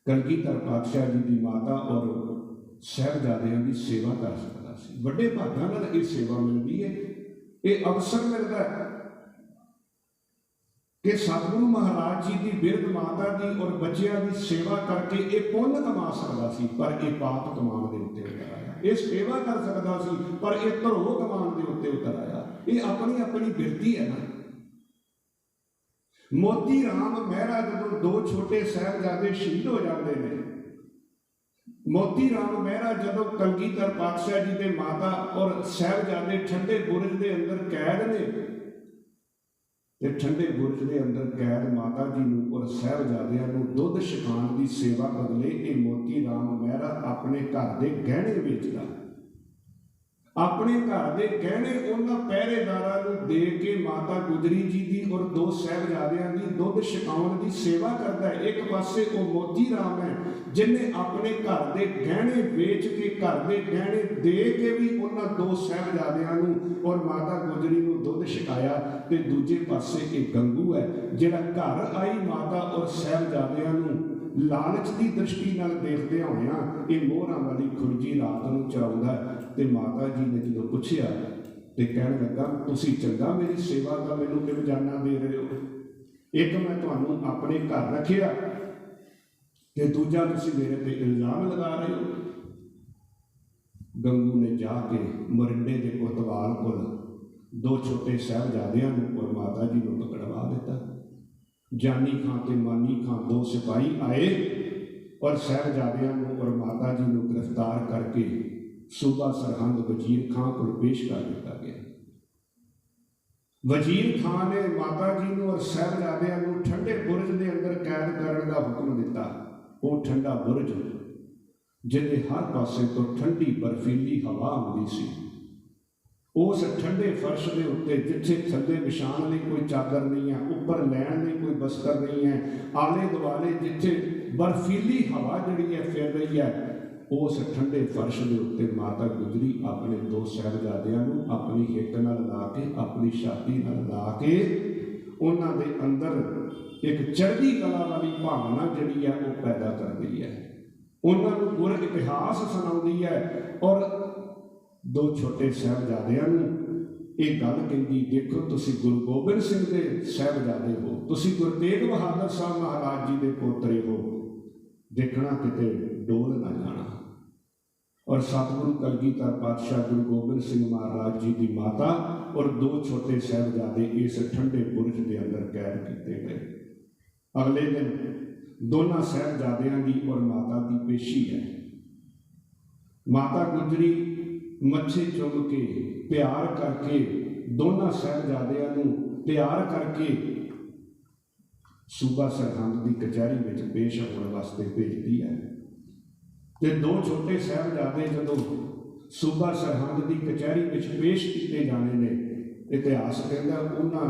कलगीधर पातशाह जी की माता और साहिबजादियां की सेवा कर सकता सी। बड़े भागां नाल ये सेवा मिलती है, ये अवसर मिलता है कि सतगुरु महाराज जी की बिरध माता की और बच्चों की सेवा करके ये पुण्य कमा सकता सी, पर यह पाप कमान के उत्ते उतर आया। ये सेवा कर सकता सी पर यह धरो कमान के उत्ते उतर आया। ये अपनी अपनी बिरती है ना। मोती राम मेहरा जदों दो छोटे साहिबजादे शहीद हो जाते हैं, मोती राम मेहरा जदों कलगीधर पातशाह जी के माता और साहिबजादे ठंडे बुरज के अंदर कैद ने, ते ठंडे बुरज के अंदर कैद माता जी नूं और साहिबजादियां नूं दुध छकाउण की सेवा बदले ये मोती राम मेहरा अपने घर के गहने वेचदा, अपने घर के गहने उन्हां पहरेदारां नूं दे के माता गुजरी जी की और दो साहिबजादियां की दुध छकाउण की सेवा करता है। एक पासे वो मोती राम है जिन्हें अपने घर के गहने वेच के घर के गहने दे के भी उन्हां दो साहिबजादियां नूं और माता गुजरी नूं दुध छकाया, ते दूजे पासे एक गंगू है जिहड़ा घर आई माता और साहिबजादियां नूं लालच की दृष्टि नाल देखदे होइयां ये मोहरां वाली खुरजी रात नूं चराउंदा है। ते माता जी ने जदों पुछया ते कहण लगा, तुसीं चंगा मेरी सेवा का मैनूं कि रोजाना दे रहे हो, एक मैं तुहानूं अपने घर रखिया ते दूजा तुसीं मेरे ते इल्जाम लगा रहे हो। गंगू ने जाके मोरिंडे के कोतवाल कोल दो छोटे साहिबजादियां नूं और माता जी नूं पकड़वा दिता। जानी खां ते मानी खां दो सिपाही आए और साहिबजादियां नूं और माता जी नूं गिरफ्तार करके सूबा सरहंद वजीर खां को पेश कर दिया गया। वजीर खां ने माता जी नूं और साहिबजादियां नूं ठंडे बुरज के अंदर कैद करने का हुक्म दिता। वो ठंडा बुरज जिहदे हर पासे तो ठंडी बर्फीली हवा आउंदी सी, उस ठंडे फर्श के उत्ते जिथे थल्ले विछाण लई कोई चादर नहीं है, उपर लैण लई कोई बस्तर नहीं है, आले दुआले जिथे बर्फीली हवा जिहड़ी है फिर रही है, उस ठंडे फर्श के उत्ते माता गुजरी अपने दो साहिबजादियां नूं अपनी हिट नाल ला के अपनी छाती नाल ला के उन्हां दे अंदर एक चढ़दी कला वाली भावना जिहड़ी है वो पैदा करदी है, उन्हां नूं गुर इतिहास सुणाउंदी है। और दो छोटे साहिबजादियां नूं ये गल कहंदी, देखो तुसीं गुरु गोबिंद सिंह दे साहिबजादे हो, तुसीं गुरु तेग बहादुर साहब महाराज जी दे पोतरे हो, देखना किते डोल ना जाना। और सतगुरु कलगीधर पातशाह गुरु गोबिंद सिंह महाराज जी की माता और दो छोटे साहिबजादे इस ठंडे बुरज के अंदर कैद किए गए। अगले दिन दोनों साहिबजादियां की और माता की पेशी है। माता गुजरी मच्छे चुम के प्यार करके दोनों साहिबजादियां नूं तैयार करके सूबा सरहंद की कचहरी में पेश होने वास्ते भेजती है। तो दो छोटे साहिबजादे जदों सूबा सरहंद की कचहरी में पेश किए जाने ने, इतिहास कहता उन्हां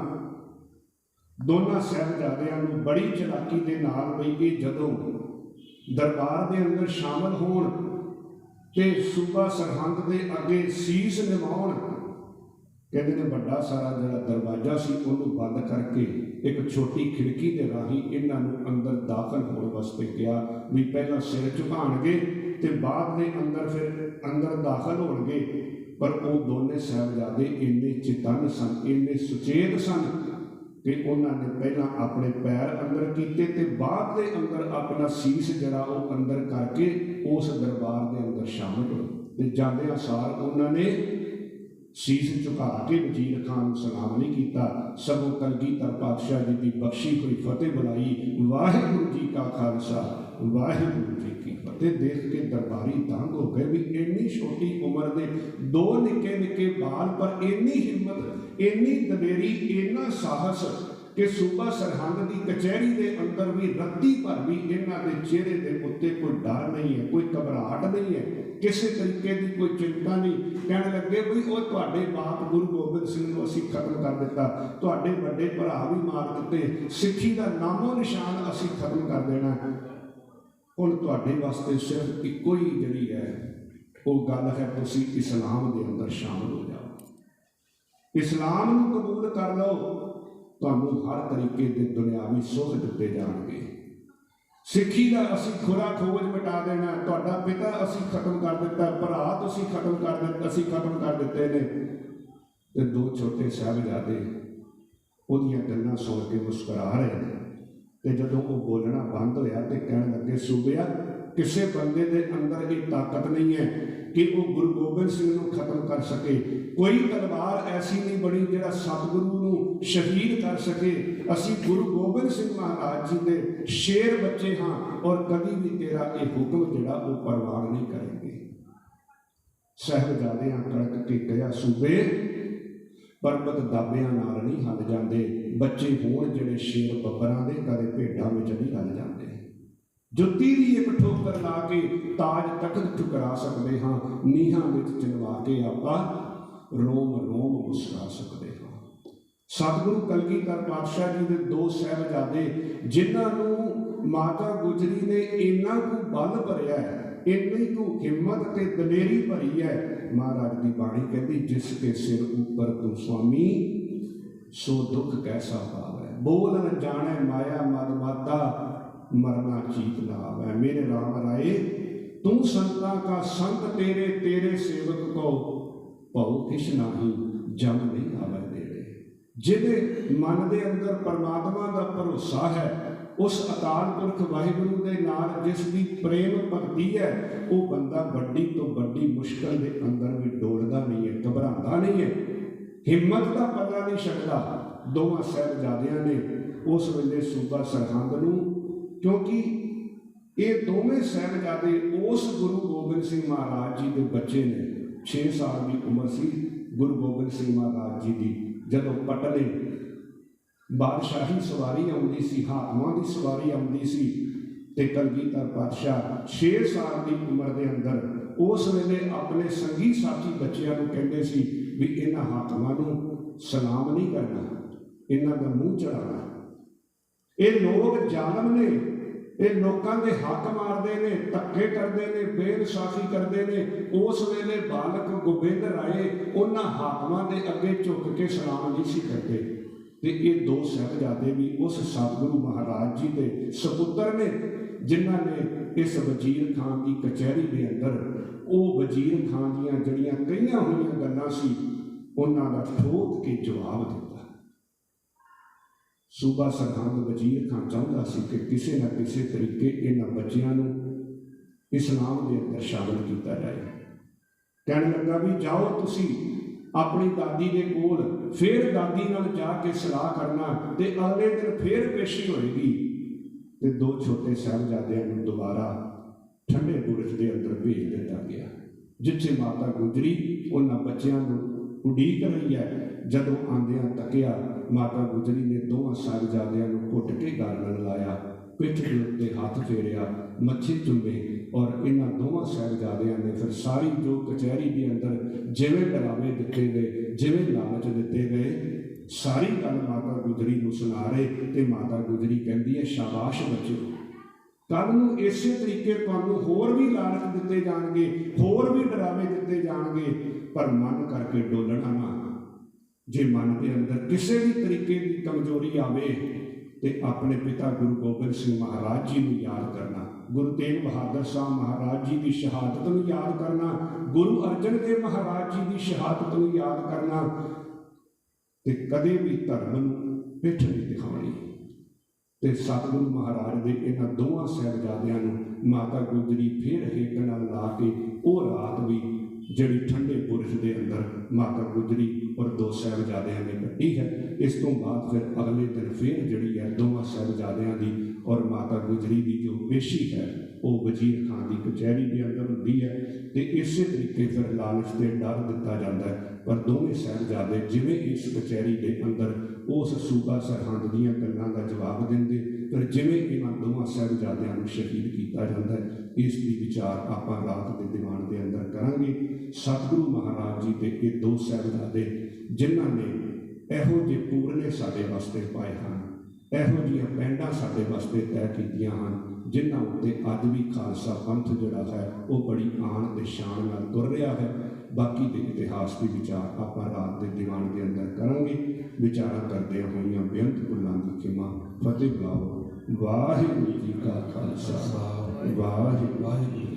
दोनों साहिबजादियां नूं बड़ी चलाकी दे नाल बई जदों दरबार के अंदर शामिल होण ते सूबा सरहंद के अगे सीस निभाउण, कहते ने बड़ा सारा जिहड़ा दरवाजा सी उहनूं बंद करके एक छोटी खिड़की के राही इन्हां नूं अंदर दाखिल होने वास्ते कहा भी पहला सिर झुकाणगे ते बाद में अंदर फिर अंदर दाखिल होणगे। पर वो दोने साहिबजादे इन्ने चेतन सन, इन्ने सुचेत सन कि उन्होंने पहला अपने पैर अंदर किए ते बाद में अंदर अपना सीस जरा वो अंदर करके उस दरबार के अंदर शामिल होए। जांदियां सार उन्होंने सीस झुका के वजीर खान सलाम नहीं किया, सगों कलगीधर पातशाह जी की बख्शी हुई फतेह बुलाई, वाहिगुरू जी का खालसा वाहिगुरू जी की फतेह। देख के दरबारी दंग हो गए भी इन्नी छोटी उम्र के दो निके निके बाल पर इन्नी हिम्मत, इन्नी दलेरी, इन्ना साहस कि सूबा सरहंद की कचहरी के अंदर भी रत्ती भर भी इन्हां दे चेहरे के उत्ते कोई डर नहीं है, कोई घबराहट नहीं है, किसी तरीके की कोई चिंता नहीं। कहने लगे भी वो तुहाडे बाप गुरु गोबिंद सिंह नूं असीं खत्म कर दिता, तुहाडे वड्डे भरा भी मार दिते, सिੱਖੀ का नामो निशान असीं खत्म कर देना, हुण तुहाडे वास्ते सिर्फ इक्को ही जिहड़ी है वो गल है तुसीं इस्लाम के अंदर शामिल हो जाओ, इस्लाम नूं कबूल कर लो, तुहानूं हर तरीके के दुनियावी सुख दिते जाणगे। सिੱਖੀ का असीं खुरा खोज मिटा देना, तुहाडा पिता असीं खत्म कर दिता, भरा तुसीं खत्म कर दिते, असीं खत्म कर दिते ने। ते दो छोटे साहिबजादे उहदियां गल्लां सुण के मुस्कुरा रहे हैं। ते जदों वो बोलना बंद होया ते कहण लगे सूबिया किसी बंदे के अंदर ये ताकत नहीं है कि वो गुरु गोबिंद सिंह नूं खत्म कर सके, कोई तलवार ऐसी नहीं बनी जिहड़ा सतगुरु नूं शहीद कर सके। असीं गुरु गोबिंद सिंह महाराज जी के शेर बच्चे हाँ और कभी भी तेरा ये हुक्म जिहड़ा वो परवान नहीं करेंगे। साहिबजादियां कड़क के कहा सूबे पर्वत दाबियां नाल नहीं हल जाते, बच्चे होण जिहड़े शेर बब्बरां दे कदे भेडां विच नहीं हल जाते, जुत्ती दी एक ठोकर ला के ताज तख्त ठुकरा सकते हाँ, नीहां विच चिनवा के आपां रोम रोम मुस्कुरा सकते हाँ। सतगुरु कलगीधर पातशाह जी के दो साहिबजादे जिन्होंने माता गुजरी ने इन्ना को बल भरिया है, इन्नी को हिम्मत ते दलेरी भरी है। महाराज की बाणी कहती जिसके सिर ऊपर तू स्वामी सो दुख कैसा पावे, बोल न जाने माया मद माता मरना चीत ना आवे। मेरे राम राय तू संता का संत तेरे, तेरे सेवक को भौ किश नाही जम नहीं आवे नेड़े। जिहदे मन के अंदर परमात्मा का भरोसा है, उस अकाल पुरख वाहिगुरू के नाल जिसकी प्रेम भगती है, वो बंदा बड़ी तो बड़ी मुश्किल के अंदर भी डोलदा नहीं है, घबराता नहीं है, हिम्मत का पता नहीं छड्डदा। दोवां साहिबजादियां ने उस वेले सूबा सरहंद नूं, क्योंकि ये दोवें साहिबजादे उस गुरु गोबिंद सिंह महाराज जी के बच्चे ने, 6 साल की उम्र सी गुरु गोबिंद सिंह महाराज जी की, जदों पटने बादशाही सवारी आउंदी सी, हाकमां की सवारी आउंदी सी, ते कलगीधर पातशाह 6 साल की उम्र के अंदर उस वेले अपने संगी साथी बच्चों को कहते सी भी इन्हां हाकमां नूं सलाम नहीं करना, इन्हां दा मूँह चढ़ाना, ये लोग जालम ने, ये लोगों के हक मारते हैं, धक्के करते हैं, बेइंसाफी करते हैं। उस वेले बालक गोबिंद राय उन्हां हाकमां दे अगे झुक के सलाम नहीं सी करते। तो ये दो साहिबजादे भी उस सतगुरु महाराज जी के सपुत्र ने, जिन्होंने इस वजीर खान की कचहरी के अंदर वो वजीर खान दियां जड़ियां कईयां हुई गल्लां सी उन्हां दा ठोक के जवाब दिता। सूबा सरहंद वजीर खान चाहता सी कि किसी न किसी तरीके इन्हां बच्चियां नूं इस्लाम के अंदर शामिल किया जाए। कहने लगा भी जाओ तुसी अपनी दादी के कोल, फिर दादी नाल जाके सलाह करना, ते अगले दिन फिर पेशी होएगी, ਤੇ 2 ਛੋਟੇ ਸਾਹਿਬਜ਼ਾਦਿਆਂ ਨੂੰ ਦੁਬਾਰਾ ਠੰਡੇ ਬੁਰਜ ਦੇ ਅੰਦਰ ਭੇਜ ਦਿੱਤਾ ਗਿਆ, ਜਿੱਥੇ ਮਾਤਾ ਗੁਜਰੀ ਉਹਨਾਂ ਬੱਚਿਆਂ ਨੂੰ ਉਡੀਕ ਰਹੀ ਹੈ। ਜਦੋਂ ਆਉਂਦਿਆਂ ਤੱਕਿਆ, ਮਾਤਾ ਗੁਜਰੀ ਨੇ ਦੋਵਾਂ ਸਾਹਿਬਜ਼ਾਦਿਆਂ ਨੂੰ ਘੁੱਟ ਕੇ ਗਾਲਣ ਲਾਇਆ, ਪਿੱਠ ਦੇ ਉੱਤੇ ਹੱਥ ਫੇਰਿਆ, ਮੱਥੇ ਚੁੰਮੇ, ਔਰ ਇਹਨਾਂ ਦੋਵਾਂ ਸਾਹਿਬਜ਼ਾਦਿਆਂ ਨੇ ਫਿਰ ਸਾਰੀ ਜੋ ਕਚਹਿਰੀ ਦੇ ਅੰਦਰ ਜਿਵੇਂ ਡਰਾਵੇ ਦਿੱਤੇ ਗਏ, ਜਿਵੇਂ ਲਾਲਚ ਦਿੱਤੇ ਗਏ, ਸਾਰੀ ਗੱਲ ਮਾਤਾ ਗੁਜਰੀ ਨੂੰ ਸੁਣਾ ਰਹੇ। ਤੇ ਮਾਤਾ ਗੁਜਰੀ ਕਹਿੰਦੀ ਹੈ, ਸ਼ਾਬਾਸ਼ ਬੱਚਿਓ, ਕੱਲ ਨੂੰ ਇਸੇ ਤਰੀਕੇ ਤੁਹਾਨੂੰ ਹੋਰ ਵੀ ਲਾਲਚ ਦਿੱਤੇ ਜਾਣਗੇ, ਹੋਰ ਵੀ ਡਰਾਵੇ ਦਿੱਤੇ ਜਾਣਗੇ, ਪਰ ਮਨ ਕਰਕੇ ਡੋਲਣਾ ਨਾ। ਜੇ ਮਨ ਦੇ ਅੰਦਰ ਕਿਸੇ ਵੀ ਤਰੀਕੇ ਦੀ ਕਮਜ਼ੋਰੀ ਆਵੇ ਤੇ ਆਪਣੇ ਪਿਤਾ ਗੁਰੂ ਗੋਬਿੰਦ ਸਿੰਘ ਮਹਾਰਾਜ ਜੀ ਨੂੰ ਯਾਦ ਕਰਨਾ, ਗੁਰੂ ਤੇਗ ਬਹਾਦਰ ਸਾਹਿਬ ਮਹਾਰਾਜ ਜੀ ਦੀ ਸ਼ਹਾਦਤ ਨੂੰ ਯਾਦ ਕਰਨਾ, ਗੁਰੂ ਅਰਜਨ ਦੇਵ ਮਹਾਰਾਜ ਜੀ ਦੀ ਸ਼ਹਾਦਤ ਨੂੰ ਯਾਦ ਕਰਨਾ, ਤੇ ਕਦੇ ਵੀ ਧਰਮ ਨੂੰ ਪਿੱਠ ਨਹੀਂ ਦਿਖਾਉਣੀ। ਤੇ ਸਤਿਗੁਰੂ ਮਹਾਰਾਜ ਦੇ ਇਹਨਾਂ ਦੋਵਾਂ ਸਾਹਿਬਜ਼ਾਦਿਆਂ ਨੂੰ ਮਾਤਾ ਗੁਜਰੀ ਫਿਰ ਹੇਕ ਨਾਲ ਲਾ ਕੇ ਉਹ ਰਾਤ ਵੀ ਜਿਹੜੀ ਠੰਡੇ ਬੁਰਜ ਦੇ ਅੰਦਰ ਮਾਤਾ ਗੁਜਰੀ ਔਰ 2 ਸਾਹਿਬਜ਼ਾਦਿਆਂ ਨੇ ਕੱਟੀ ਹੈ। ਇਸ ਤੋਂ ਬਾਅਦ ਫਿਰ ਅਗਲੇ ਦਿਨ ਫਿਰ ਜਿਹੜੀ ਹੈ ਦੋਵਾਂ ਸਾਹਿਬਜ਼ਾਦਿਆਂ ਦੀ ਔਰ ਮਾਤਾ ਗੁਜਰੀ ਦੀ ਜੋ ਪੇਸ਼ੀ ਹੈ ਉਹ ਵਜ਼ੀਰ ਖਾਨ ਦੀ ਕਚਹਿਰੀ ਦੇ ਅੰਦਰ ਹੁੰਦੀ ਹੈ। ਤੇ ਇਸੇ ਤਰੀਕੇ ਫਿਰ ਲਾਲਚ ਤੇ ਡਰ ਦਿੱਤਾ ਜਾਂਦਾ ਹੈ, ਪਰ ਦੋਵੇਂ ਸਾਹਿਬਜ਼ਾਦੇ ਜਿਵੇਂ ਇਸ ਕਚਹਿਰੀ ਦੇ ਅੰਦਰ ਉਸ ਸੂਬਾ ਸਰਹੰਦ ਦੀਆਂ ਗੱਲਾਂ ਦਾ ਜਵਾਬ ਦਿੰਦੇ, ਫਿਰ ਜਿਵੇਂ ਇਹਨਾਂ ਦੋਵਾਂ ਸਾਹਿਬਜ਼ਾਦਿਆਂ ਨੂੰ ਸ਼ਹੀਦ ਕੀਤਾ ਜਾਂਦਾ ਹੈ, ਇਸ ਦੀ ਵਿਚਾਰ ਆਪਾਂ ਰਾਤ ਦੇ ਦੀਵਾਨ ਦੇ ਅੰਦਰ ਕਰਾਂਗੇ। ਸਤਿਗੁਰੂ ਮਹਾਰਾਜ ਜੀ ਦੇ ਇਹ 2 ਸਾਹਿਬਜ਼ਾਦੇ ਜਿਨ੍ਹਾਂ ਨੇ ਇਹੋ ਜਿਹੇ ਪੂਰਨੇ ਸਾਡੇ ਵਾਸਤੇ ਪਾਏ ਹਨ, ਇਹੋ ਜਿਹੀਆਂ ਪੈਂਡਾਂ ਸਾਡੇ ਵਾਸਤੇ ਤੈਅ ਕੀਤੀਆਂ ਹਨ, ਜਿਨ੍ਹਾਂ ਉੱਤੇ ਅੱਜ ਵੀ ਖਾਲਸਾ ਪੰਥ ਜਿਹੜਾ ਹੈ ਉਹ ਬੜੀ ਆਨ ਤੇ ਸ਼ਾਨ ਨਾਲ ਤੁਰ ਰਿਹਾ ਹੈ। ਬਾਕੀ ਦੇ ਇਤਿਹਾਸ ਦੀ ਵਿਚਾਰ ਆਪਾਂ ਰਾਤ ਦੇ ਦੀਵਾਨ ਦੇ ਅੰਦਰ ਕਰਾਂਗੇ। ਵਿਚਾਰਾਂ ਕਰਦਿਆਂ ਹੋਈਆਂ ਬੇਅੰਤ ਭੁੱਲਾਂ ਦੀ ਖਿਮਾ। ਫਤਿਹ ਬੁਲਾਓ। ਵਾਹਿਗੁਰੂ ਜੀ ਕਾ ਖਾਲਸਾ, ਵਾਹਿਗੁਰੂ।